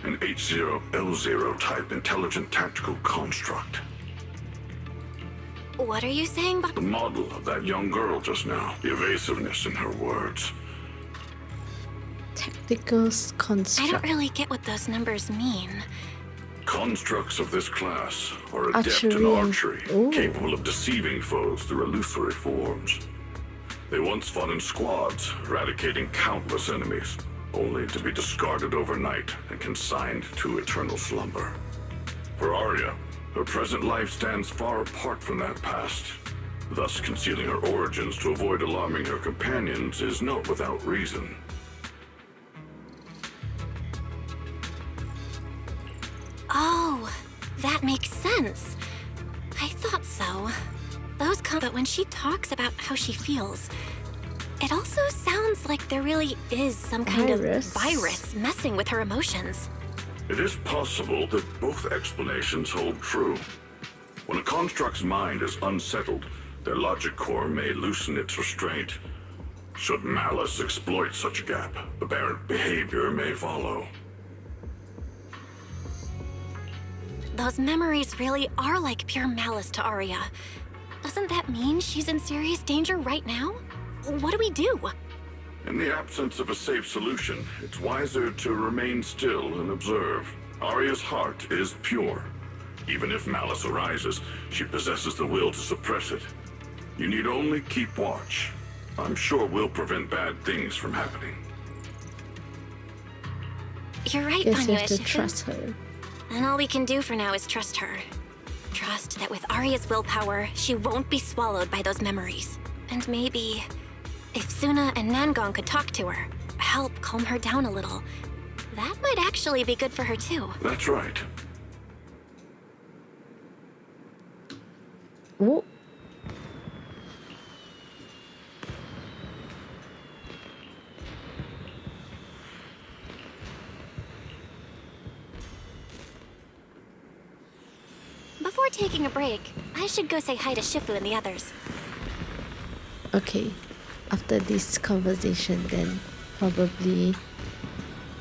An H0L0 type intelligent tactical construct. What are you saying, The model of that young girl just now. The evasiveness in her words. Tactical I construct. don't really get what those numbers mean. Constructs of this class are adept in Archery. archery, Ooh. capable of deceiving foes through illusory forms. They once fought in squads, eradicating countless enemies, only to be discarded overnight and consigned to eternal slumber. For Arya, her present life stands far apart from that past. Thus, concealing her origins to avoid alarming her companions is not without reason. Oh, that makes sense. I thought so. But when she talks about how she feels, it also sounds like there really is some kind of virus messing with her emotions. It is possible that both explanations hold true. When a construct's mind is unsettled, their logic core may loosen its restraint. Should malice exploit such a gap, aberrant behavior may follow. Those memories really are like pure malice to Arya. Doesn't that mean she's in serious danger right now? What do we do? In the absence of a safe solution, it's wiser to remain still and observe. Arya's heart is pure. Even if malice arises, she possesses the will to suppress it. You need only keep watch. I'm sure we'll prevent bad things from happening. You're right, Guess you Banyu have to Shifu. trust her. And all we can do for now is trust her. Trust that with Arya's willpower, she won't be swallowed by those memories. And maybe, if Suna and Nangong could talk to her, help calm her down a little, that might actually be good for her too. That's right. Oh, Before taking a break, I should go say hi to Shifu and the others. Okay, after this conversation, then probably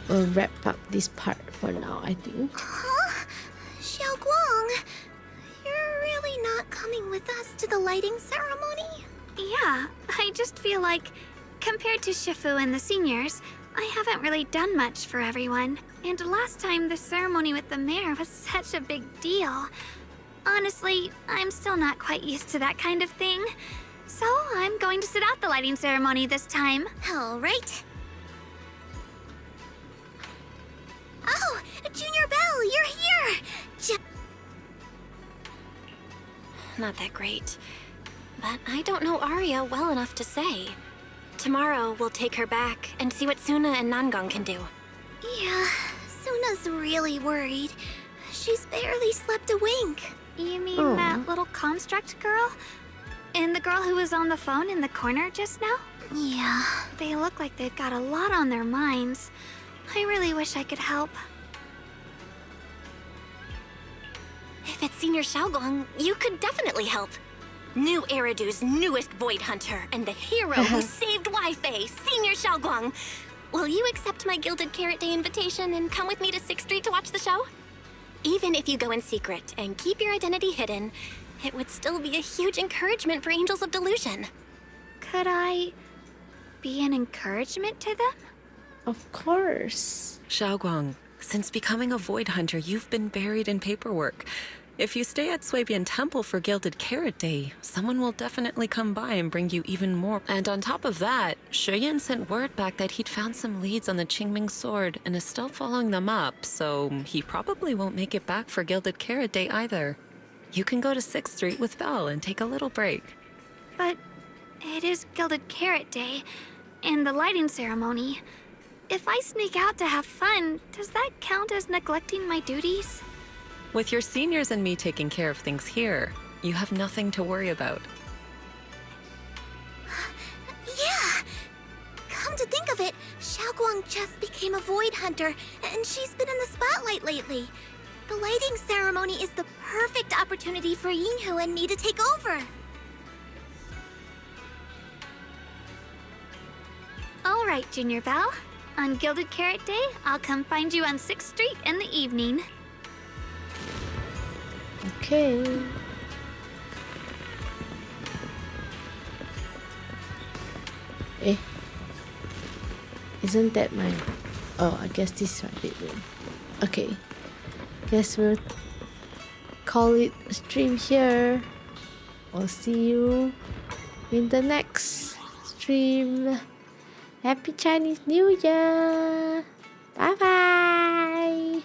we'll wrap up this part for now, I think. Huh? Xiaoguang, you're really not coming with us to the lighting ceremony? Yeah, I just feel like, compared to Shifu and the seniors, I haven't really done much for everyone. And last time the ceremony with the mayor was such a big deal. Honestly, I'm still not quite used to that kind of thing. So I'm going to sit out the lighting ceremony this time. All right. Oh, Junior Belle, you're here! Not that great. But I don't know Arya well enough to say. Tomorrow, we'll take her back and see what Suna and Nangong can do. Yeah, Suna's really worried. She's barely slept a wink. You mean that little construct girl? And the girl who was on the phone in the corner just now? Yeah. They look like they've got a lot on their minds. I really wish I could help. If it's Senior Xiaoguang, you could definitely help. New Eridu's newest Void Hunter and the hero who saved Wi-Fi, Senior Xiaoguang. Will you accept my Gilded Carrot Day invitation and come with me to 6th Street to watch the show? Even if you go in secret and keep your identity hidden, it would still be a huge encouragement for Angels of Delusion. Could I be an encouragement to them? Of course. Xiaoguang, since becoming a Void Hunter, you've been buried in paperwork. If you stay at Swabian Temple for Gilded Carrot Day, someone will definitely come by and bring you even more. And on top of that, Shuyan sent word back that he'd found some leads on the Qingming sword and is still following them up, so he probably won't make it back for Gilded Carrot Day either. You can go to 6th Street with Belle and take a little break. But it is Gilded Carrot Day, and the lighting ceremony. If I sneak out to have fun, does that count as neglecting my duties? With your seniors and me taking care of things here, you have nothing to worry about. Yeah! Come to think of it, Xiaoguang just became a Void Hunter, and she's been in the spotlight lately. The lighting ceremony is the perfect opportunity for Yinhu and me to take over. All right, Junior Belle. On Gilded Carrot Day, I'll come find you on 6th Street in the evening. Okay. Eh? Isn't that my... Oh, I guess this is my bedroom. Okay. Guess we'll call it a stream here. We'll see you in the next stream. Happy Chinese New Year! Bye bye!